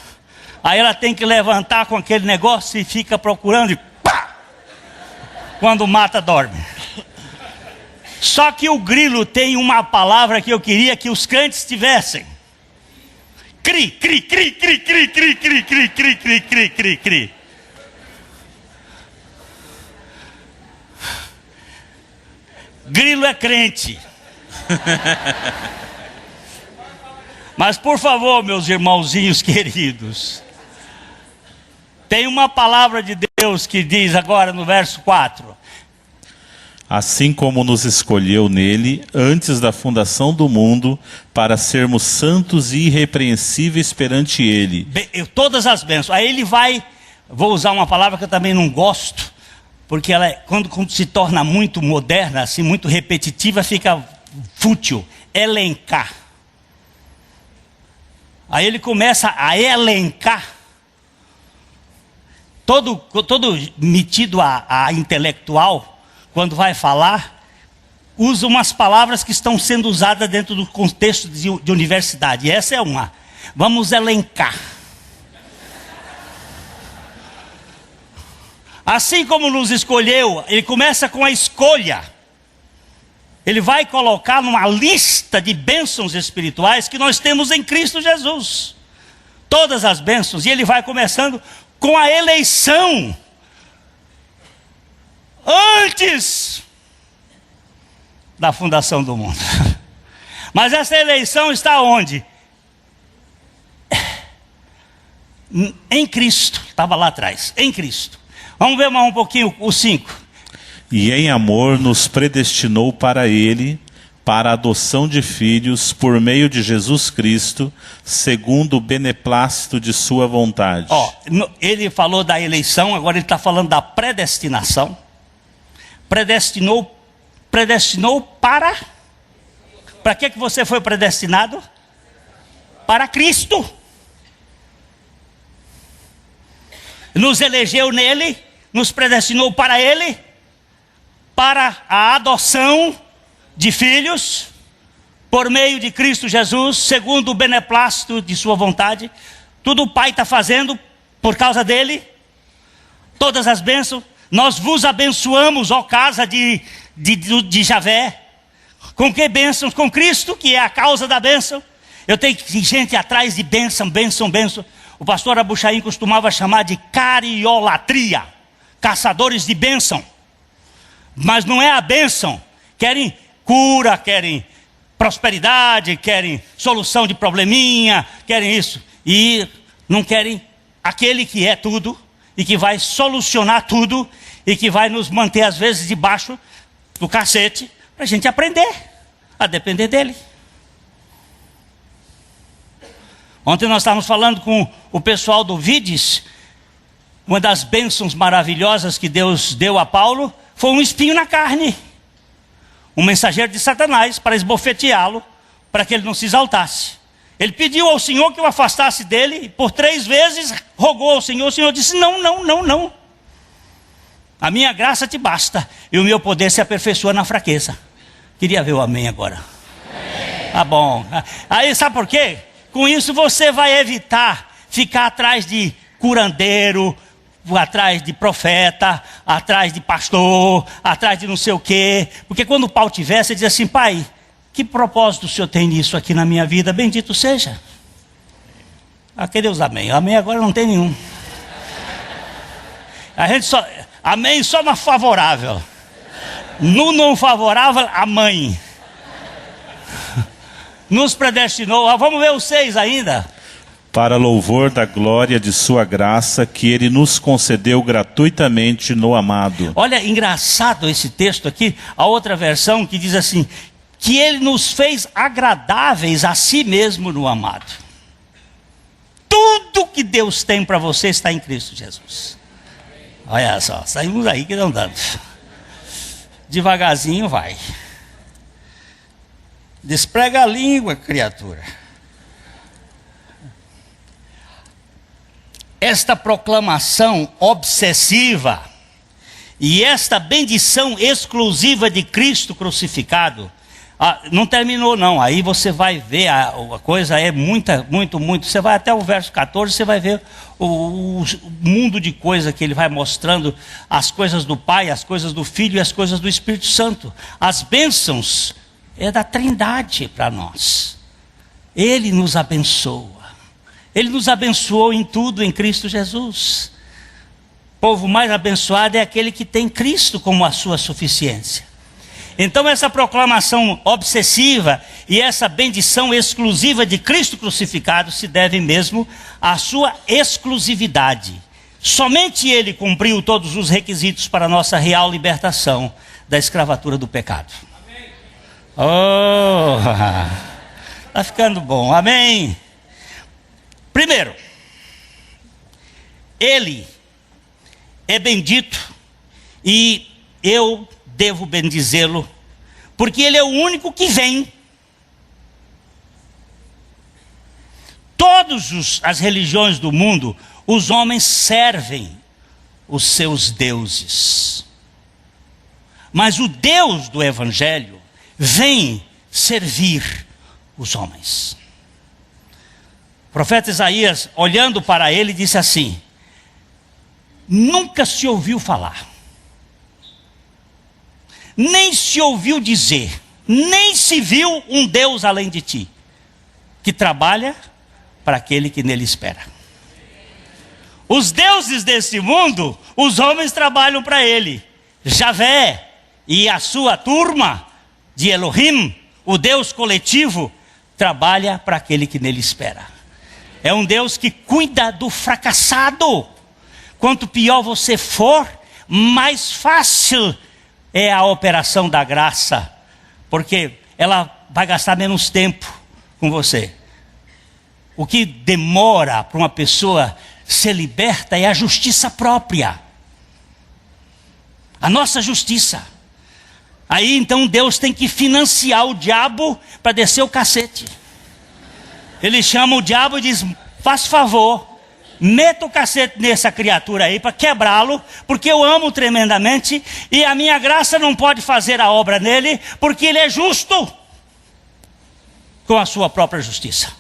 Aí ela tem que levantar com aquele negócio e fica procurando e pá! Quando mata, dorme. Só que o grilo tem uma palavra que eu queria que os crentes tivessem. Cri, cri, cri, cri, cri, cri, cri, cri, cri, cri, cri, cri, cri. Grilo é crente. Mas por favor, meus irmãozinhos queridos, tem uma palavra de Deus que diz agora no verso 4: assim como nos escolheu nele antes da fundação do mundo, para sermos santos e irrepreensíveis perante ele. Todas as bênçãos. Aí ele vou usar uma palavra que eu também não gosto, porque ela quando se torna muito moderna, assim, muito repetitiva, fica fútil. Elencar. Aí ele começa a elencar. Todo metido a intelectual, quando vai falar, usa umas palavras que estão sendo usadas dentro do contexto de universidade. E essa é uma. Vamos elencar. Assim como nos escolheu, ele começa com a escolha. Ele vai colocar numa lista de bênçãos espirituais que nós temos em Cristo Jesus. Todas as bênçãos. E ele vai começando com a eleição. Antes da fundação do mundo. Mas essa eleição está onde? Em Cristo. Estava lá atrás. Em Cristo. Vamos ver mais um pouquinho o 5. E em amor nos predestinou para ele, para a adoção de filhos, por meio de Jesus Cristo, segundo o beneplácito de sua vontade. Ele falou da eleição, agora ele está falando da predestinação. Predestinou para... Para que você foi predestinado? para Cristo. Nos elegeu nele, nos predestinou para ele, para a adoção de filhos, por meio de Cristo Jesus, segundo o beneplácito de sua vontade. Tudo o Pai está fazendo por causa dele. Todas as bênçãos. Nós vos abençoamos, ó casa de Javé. Com que bênçãos? Com Cristo, que é a causa da bênção. Eu tenho gente atrás de bênção, bênção, bênção. O pastor Abuchaim costumava chamar de cariolatria, caçadores de bênção. Mas não é a bênção. Querem cura, querem prosperidade, querem solução de probleminha, querem isso. E não querem aquele que é tudo e que vai solucionar tudo e que vai nos manter às vezes debaixo do cacete para a gente aprender a depender dele. Ontem nós estávamos falando com o pessoal do Vides. Uma das bênçãos maravilhosas que Deus deu a Paulo foi um espinho na carne. Um mensageiro de Satanás para esbofeteá-lo, para que ele não se exaltasse. Ele pediu ao Senhor que o afastasse dele, e por 3 vezes rogou ao Senhor. O Senhor disse: não, não, não, não. A minha graça te basta, e o meu poder se aperfeiçoa na fraqueza. Queria ver o amém agora. Amém. Tá bom. Aí sabe por quê? Com isso você vai evitar ficar atrás de curandeiro, atrás de profeta, atrás de pastor, atrás de não sei o quê. Porque quando o pau tiver, você diz assim: pai, que propósito o senhor tem nisso aqui na minha vida? Bendito seja. Cadê os amém? Amém agora não tem nenhum. A gente só, amém só na favorável. No não favorável, a mãe. Nos predestinou. Vamos ver os 6 ainda. Para louvor da glória de sua graça, que ele nos concedeu gratuitamente no amado. Olha, engraçado esse texto aqui. A outra versão que diz assim: que ele nos fez agradáveis a si mesmo no amado. Tudo que Deus tem para você está em Cristo Jesus. Olha só, saímos aí que não damos. Devagarzinho vai. Desprega a língua, criatura. Esta proclamação obsessiva e esta bendição exclusiva de Cristo crucificado, não terminou não. Aí você vai ver, a coisa é muito. Você vai até o verso 14, você vai ver o mundo de coisas que ele vai mostrando, as coisas do Pai, as coisas do Filho e as coisas do Espírito Santo. As bênçãos é da Trindade para nós. Ele nos abençoa. Ele nos abençoou em tudo em Cristo Jesus. O povo mais abençoado é aquele que tem Cristo como a sua suficiência. Então essa proclamação obsessiva e essa bendição exclusiva de Cristo crucificado se deve mesmo à sua exclusividade. Somente Ele cumpriu todos os requisitos para a nossa real libertação da escravatura do pecado. Amém. Oh, está ficando bom, amém? Primeiro, Ele é bendito e eu devo bendizê-lo, porque Ele é o único que vem. Todas as religiões do mundo, os homens servem os seus deuses. Mas o Deus do Evangelho vem servir os homens. O profeta Isaías, olhando para ele, disse assim: nunca se ouviu falar, nem se ouviu dizer, nem se viu um Deus além de ti, que trabalha para aquele que nele espera. Os deuses desse mundo, os homens trabalham para ele. Javé e a sua turma de Elohim, o Deus coletivo, trabalha para aquele que nele espera. É um Deus que cuida do fracassado. Quanto pior você for, mais fácil é a operação da graça, porque ela vai gastar menos tempo com você. O que demora para uma pessoa ser liberta é a justiça própria, a nossa justiça. Aí então Deus tem que financiar o diabo para descer o cacete. Ele chama o diabo e diz: faz favor, meta o cacete nessa criatura aí para quebrá-lo, porque eu amo tremendamente e a minha graça não pode fazer a obra nele, porque ele é justo com a sua própria justiça.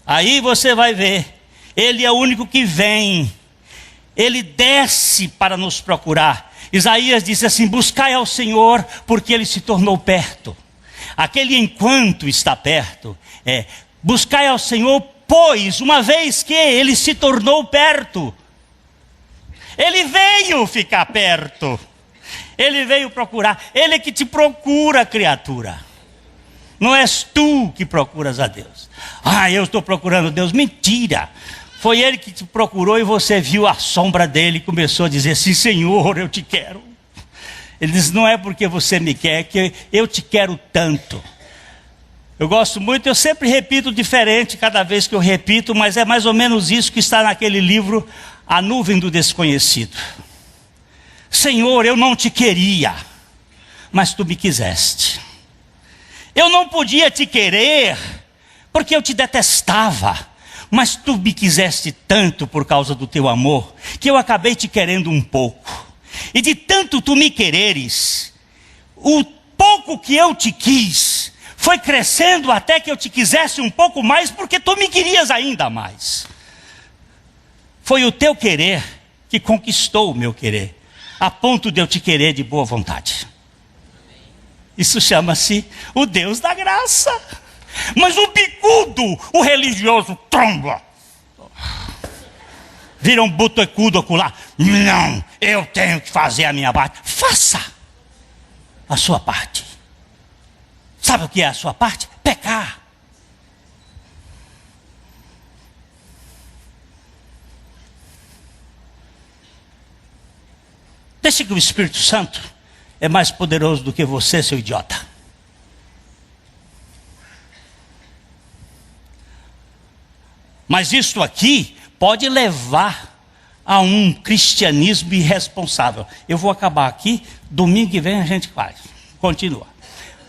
Aí você vai ver, ele é o único que vem, ele desce para nos procurar. Isaías disse assim: buscai ao Senhor, porque ele se tornou perto. Aquele enquanto está perto, buscai ao Senhor, pois uma vez que ele se tornou perto, ele veio ficar perto, ele veio procurar, ele é que te procura, criatura. Não és tu que procuras a Deus. Eu estou procurando Deus. Mentira. Foi ele que te procurou e você viu a sombra dele e começou a dizer assim: Senhor, eu te quero. Ele diz: não é porque você me quer, é que eu te quero tanto. Eu gosto muito, eu sempre repito diferente cada vez que eu repito, mas é mais ou menos isso que está naquele livro, A Nuvem do Desconhecido. Senhor, eu não te queria, mas tu me quiseste. Eu não podia te querer, porque eu te detestava, mas tu me quiseste tanto por causa do teu amor, que eu acabei te querendo um pouco. E de tanto tu me quereres, o pouco que eu te quis, foi crescendo até que eu te quisesse um pouco mais, porque tu me querias ainda mais. Foi o teu querer que conquistou o meu querer, a ponto de eu te querer de boa vontade. Isso chama-se o Deus da graça. Mas o bicudo, o religioso, tromba. Vira um botecudo acolá. Não, eu tenho que fazer a minha parte. Faça a sua parte. Sabe o que é a sua parte? Pecar. Deixa que o Espírito Santo é mais poderoso do que você, seu idiota. Mas isto aqui pode levar a um cristianismo irresponsável. Eu vou acabar aqui, domingo que vem a gente faz. Continua.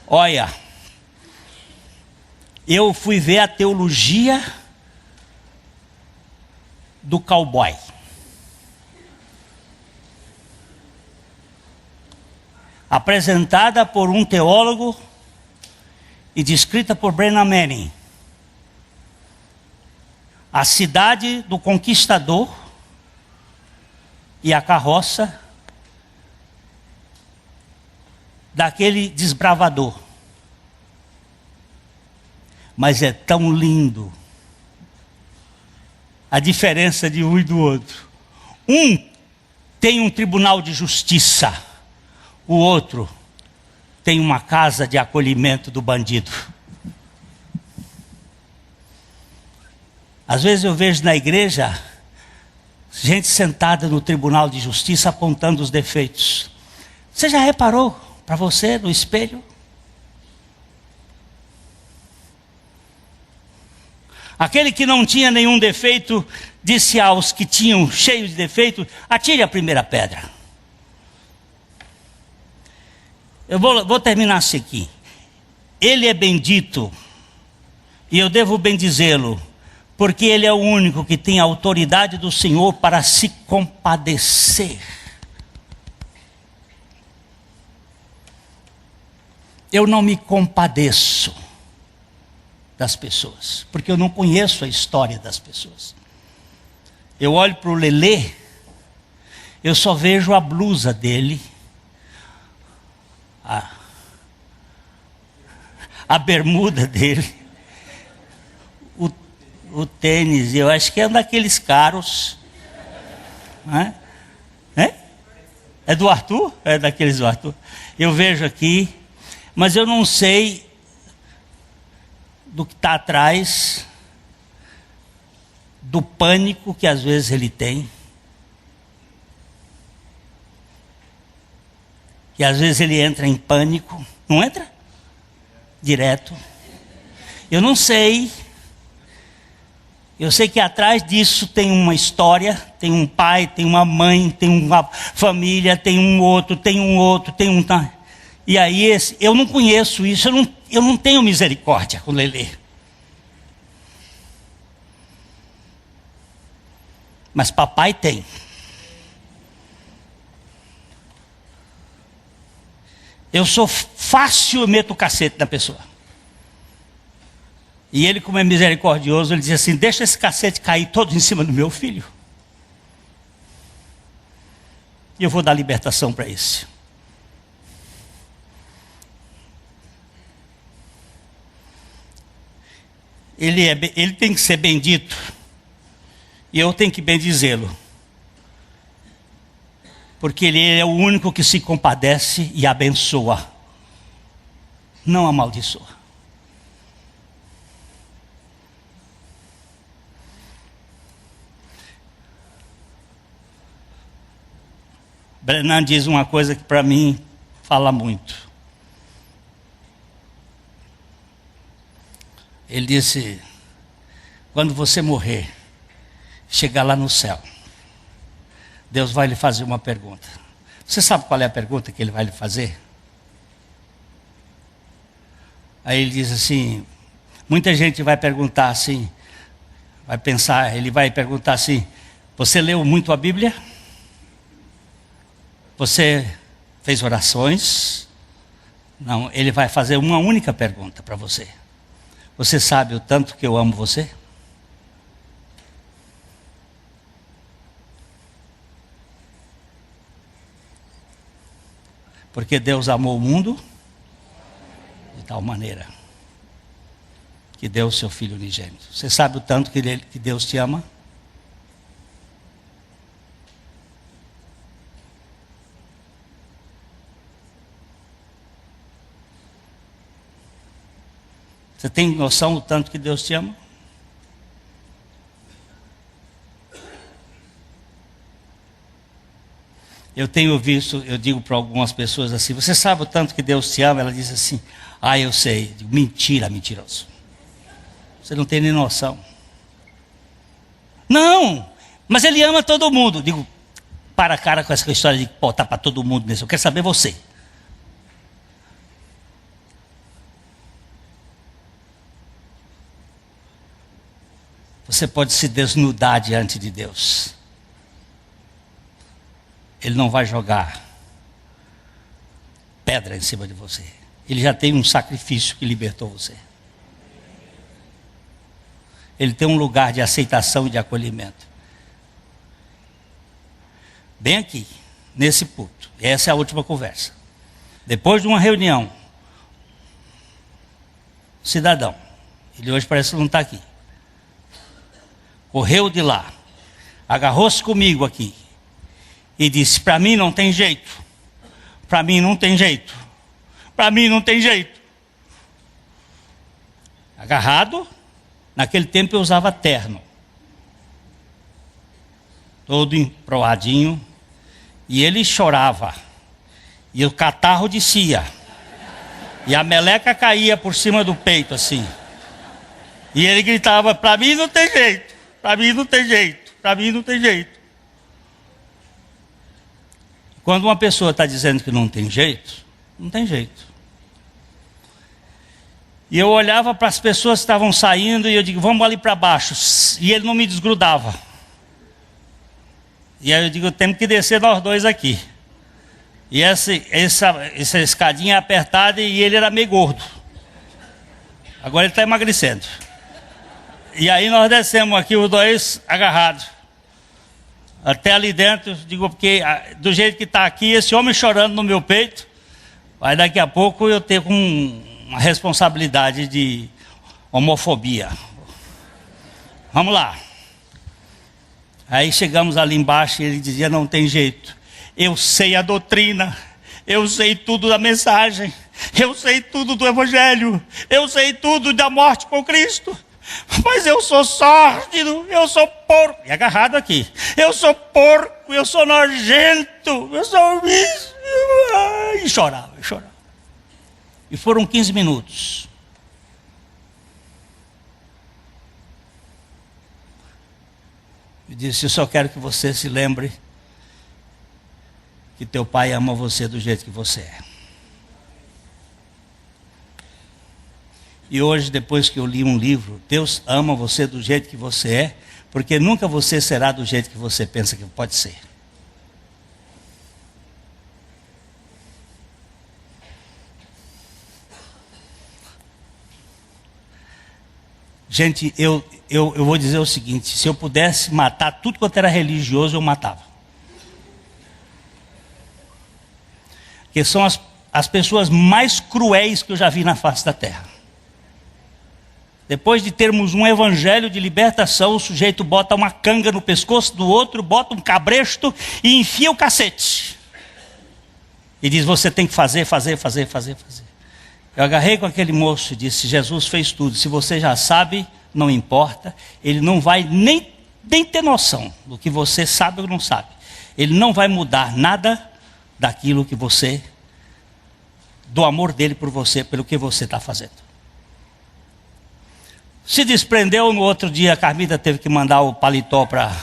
Olha, eu fui ver a teologia do cowboy. Apresentada por um teólogo e descrita por Brennan Manning. A cidade do conquistador e a carroça daquele desbravador. Mas é tão lindo a diferença de um e do outro. Um tem um tribunal de justiça, o outro tem uma casa de acolhimento do bandido. Às vezes eu vejo na igreja gente sentada no tribunal de justiça apontando os defeitos. Você já reparou para você no espelho? Aquele que não tinha nenhum defeito disse aos que tinham cheios de defeito: atire a primeira pedra. Eu vou terminar isso aqui. Ele é bendito e eu devo bendizê-lo, porque ele é o único que tem a autoridade do Senhor para se compadecer. Eu não me compadeço das pessoas, porque eu não conheço a história das pessoas. Eu olho para o Lelê, eu só vejo a blusa dele, a bermuda dele, o tênis, eu acho que é um daqueles caros. É do Arthur? É daqueles do Arthur. Eu vejo aqui, mas eu não sei do que está atrás, do pânico que às vezes ele tem, que às vezes ele entra em pânico. Não entra? Direto. Eu não sei. Eu sei que atrás disso tem uma história, tem um pai, tem uma mãe, tem uma família, tem um outro, tem um outro, tem um... E aí eu não conheço isso, eu não tenho misericórdia com Lelê. Mas papai tem. Eu sou fácil, eu meto o cacete na pessoa. E ele, como é misericordioso, ele diz assim: deixa esse cacete cair todo em cima do meu filho. E eu vou dar libertação para esse. Ele tem que ser bendito. E eu tenho que bendizê-lo. Porque ele é o único que se compadece e abençoa. Não amaldiçoa. Brenan diz uma coisa que para mim fala muito. Ele disse: quando você morrer, chegar lá no céu, Deus vai lhe fazer uma pergunta. Você sabe qual é a pergunta que ele vai lhe fazer? Aí ele diz assim, muita gente vai perguntar assim, vai pensar, ele vai perguntar assim: você leu muito a Bíblia? Você fez orações? Não, ele vai fazer uma única pergunta para você. Você sabe o tanto que eu amo você? Porque Deus amou o mundo de tal maneira que deu o seu Filho unigênito. Você sabe o tanto que Deus te ama? Você tem noção do tanto que Deus te ama? Eu tenho visto, eu digo para algumas pessoas assim: você sabe o tanto que Deus te ama? Ela diz assim: ah, eu sei. Eu digo: mentira, mentiroso. Você não tem nem noção. Não, mas Ele ama todo mundo. Eu digo: para a cara com essa história de botar para todo mundo nisso. Eu quero saber você. Você pode se desnudar diante de Deus. Ele não vai jogar pedra em cima de você. Ele já tem um sacrifício que libertou você. Ele tem um lugar de aceitação e de acolhimento. Bem aqui, nesse púlpito. Essa é a última conversa. Depois de uma reunião, cidadão, ele hoje parece que não está aqui, correu de lá, agarrou-se comigo aqui e disse: para mim não tem jeito, para mim não tem jeito, para mim não tem jeito. Agarrado, naquele tempo eu usava terno, todo emproadinho, e ele chorava, e o catarro descia, e a meleca caía por cima do peito assim, e ele gritava: para mim não tem jeito, para mim não tem jeito, para mim não tem jeito. Quando uma pessoa está dizendo que não tem jeito, não tem jeito. E eu olhava para as pessoas que estavam saindo e eu digo: vamos ali para baixo. E ele não me desgrudava. E aí eu digo: temos que descer nós dois aqui. E essa escadinha apertada, e ele era meio gordo. Agora ele está emagrecendo. E aí nós descemos aqui os dois agarrados. Até ali dentro, digo, porque do jeito que está aqui, esse homem chorando no meu peito, vai daqui a pouco eu ter uma responsabilidade de homofobia. Vamos lá. Aí chegamos ali embaixo e ele dizia: não tem jeito. Eu sei a doutrina, eu sei tudo da mensagem, eu sei tudo do Evangelho, eu sei tudo da morte com Cristo. Mas eu sou sórdido, eu sou porco. E agarrado aqui. Eu sou porco, eu sou nojento, eu sou isso. E chorava, e chorava. E foram 15 minutos. E disse: eu só quero que você se lembre que teu pai ama você do jeito que você é. E hoje, depois que eu li um livro, Deus ama você do jeito que você é, porque nunca você será do jeito que você pensa que pode ser. Gente, eu vou dizer o seguinte: se eu pudesse matar tudo quanto era religioso, eu matava. Porque são as pessoas mais cruéis que eu já vi na face da terra. Depois de termos um evangelho de libertação, o sujeito bota uma canga no pescoço do outro, bota um cabresto e enfia o cacete. E diz: você tem que fazer. Eu agarrei com aquele moço e disse: Jesus fez tudo. Se você já sabe, não importa. Ele não vai nem ter noção do que você sabe ou não sabe. Ele não vai mudar nada daquilo que você, do amor dele por você, pelo que você está fazendo. Se desprendeu. No outro dia a Carmida teve que mandar o paletó para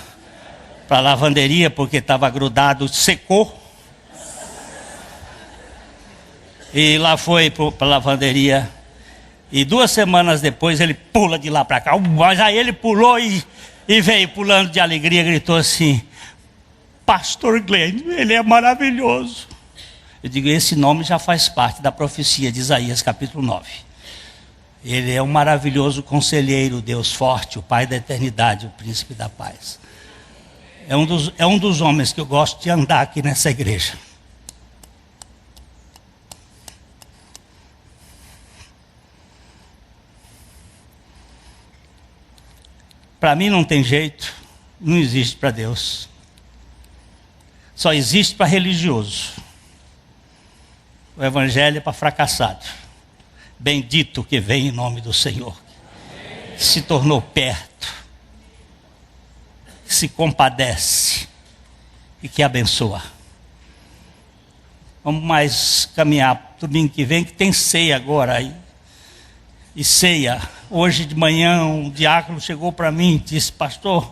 a lavanderia porque estava grudado, secou. E lá foi para a lavanderia. E 2 semanas depois ele pula de lá para cá. Mas aí ele pulou e veio pulando de alegria, gritou assim: Pastor Glenn, ele é maravilhoso. Eu digo: esse nome já faz parte da profecia de Isaías capítulo 9. Ele é um maravilhoso conselheiro, Deus forte, o Pai da eternidade, o príncipe da paz. É um dos homens que eu gosto de andar aqui nessa igreja. Para mim não tem jeito, não existe para Deus. Só existe para religioso. O evangelho é para fracassado. Bendito que vem em nome do Senhor. Que se tornou perto. Que se compadece. E que abençoa. Vamos mais caminhar domingo que vem, que tem ceia agora aí. E ceia. Hoje de manhã um diácono chegou para mim e disse: pastor,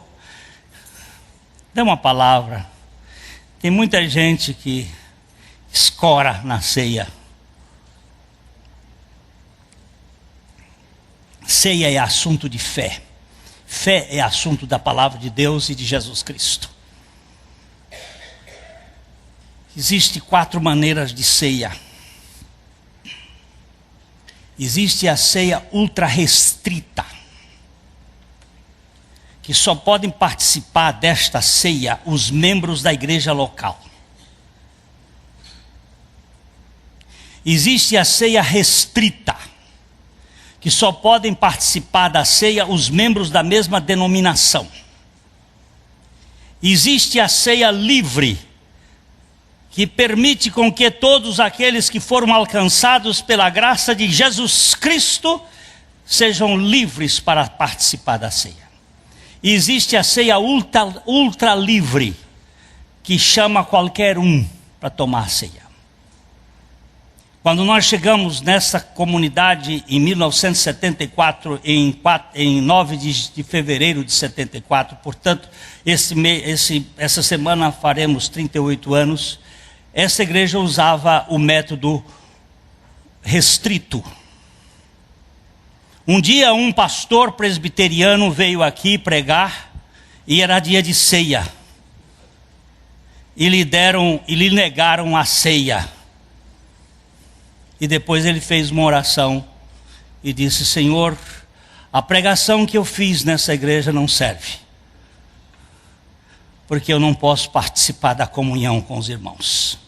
dê uma palavra. Tem muita gente que escora na ceia. Ceia é assunto de fé. Fé é assunto da palavra de Deus e de Jesus Cristo. Existem 4 maneiras de ceia. Existe a ceia ultra restrita, que só podem participar desta ceia os membros da igreja local. Existe a ceia restrita, que só podem participar da ceia os membros da mesma denominação. Existe a ceia livre, que permite com que todos aqueles que foram alcançados pela graça de Jesus Cristo sejam livres para participar da ceia. E existe a ceia ultra livre, que chama qualquer um para tomar a ceia. Quando nós chegamos nessa comunidade em 1974, em 9 de fevereiro de 74, portanto, essa semana faremos 38 anos, essa igreja usava o método restrito. Um dia um pastor presbiteriano veio aqui pregar, e era dia de ceia. E lhe negaram a ceia. E depois ele fez uma oração e disse: Senhor, a pregação que eu fiz nessa igreja não serve, porque eu não posso participar da comunhão com os irmãos.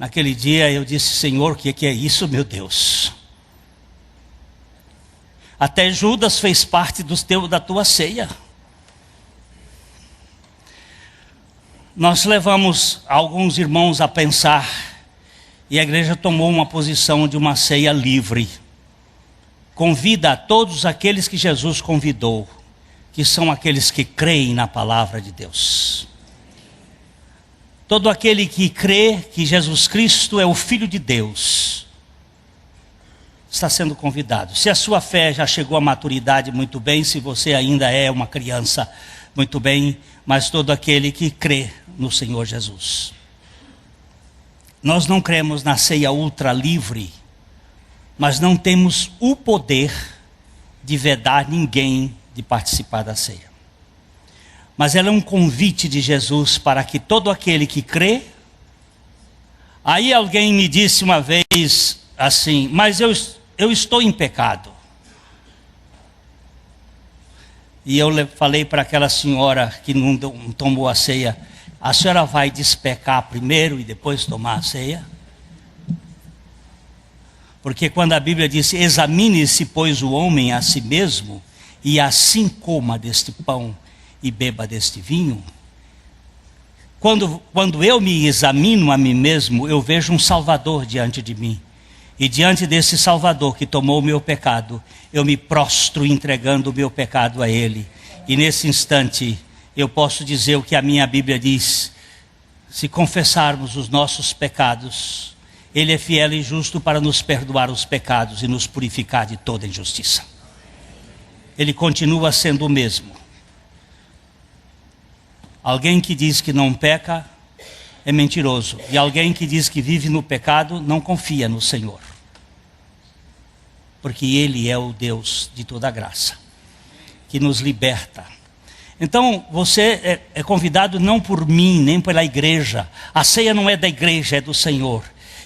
Naquele dia eu disse: Senhor, o que é isso, meu Deus? Até Judas fez parte da tua ceia. Nós levamos alguns irmãos a pensar, e a igreja tomou uma posição de uma ceia livre. Convida a todos aqueles que Jesus convidou, que são aqueles que creem na palavra de Deus. Todo aquele que crê que Jesus Cristo é o Filho de Deus está sendo convidado. Se a sua fé já chegou à maturidade, muito bem. Se você ainda é uma criança, muito bem. Mas todo aquele que crê no Senhor Jesus. nós não cremos na ceia ultra livre, mas não temos o poder de vedar ninguém de participar da ceia. Mas ela é um convite de Jesus para que todo aquele que crê. Aí alguém me disse uma vez assim, mas eu estou em pecado. E eu falei para aquela senhora que não tomou a ceia, a senhora vai despecar primeiro e depois tomar a ceia? Porque quando a Bíblia diz, examine-se, pois, o homem a si mesmo, e assim coma deste pão e beba deste vinho. Quando eu me examino a mim mesmo, eu vejo um Salvador diante de mim. E diante desse Salvador que tomou o meu pecado, eu me prostro entregando o meu pecado a Ele. E nesse instante, eu posso dizer o que a minha Bíblia diz. Se confessarmos os nossos pecados, Ele é fiel e justo para nos perdoar os pecados e nos purificar de toda injustiça. Ele continua sendo o mesmo. Alguém que diz que não peca é mentiroso. E alguém que diz que vive no pecado não confia no Senhor. Porque Ele é o Deus de toda graça, que nos liberta. Então você é convidado não por mim, nem pela igreja. A ceia não é da igreja, é do Senhor.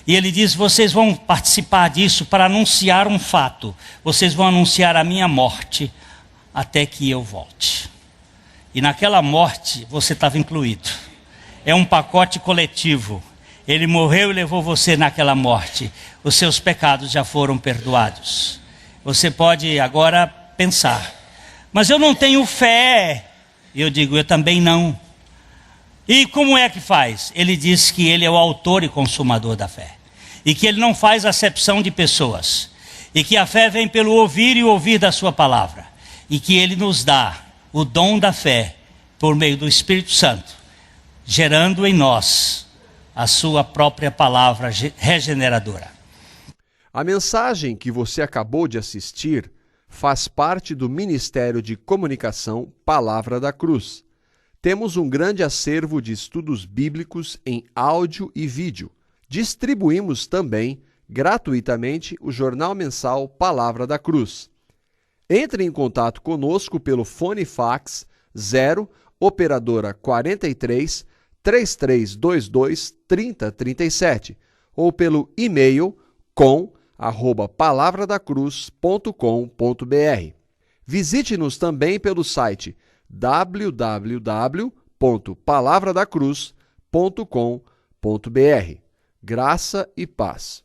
E Ele diz, vocês vão participar disso para anunciar um fato. Vocês vão anunciar a minha morte até que eu volte. E naquela morte você estava incluído. É um pacote coletivo. Ele morreu e levou você naquela morte. Os seus pecados já foram perdoados. Você pode agora pensar, mas eu não tenho fé. Eu digo, eu também não. E como é que faz? Ele diz que Ele é o autor e consumador da fé. E que Ele não faz acepção de pessoas. E que a fé vem pelo ouvir e ouvir da sua palavra. E que Ele nos dá o dom da fé por meio do Espírito Santo, gerando em nós a sua própria palavra regeneradora. A mensagem que você acabou de assistir faz parte do Ministério de Comunicação Palavra da Cruz. Temos um grande acervo de estudos bíblicos em áudio e vídeo. Distribuímos também, gratuitamente, o jornal mensal Palavra da Cruz. Entre em contato conosco pelo fone fax 0 operadora 43 3322 3037 ou pelo e-mail com@palavradacruz.com.br. Visite-nos também pelo site www.palavradacruz.com.br. Graça e paz.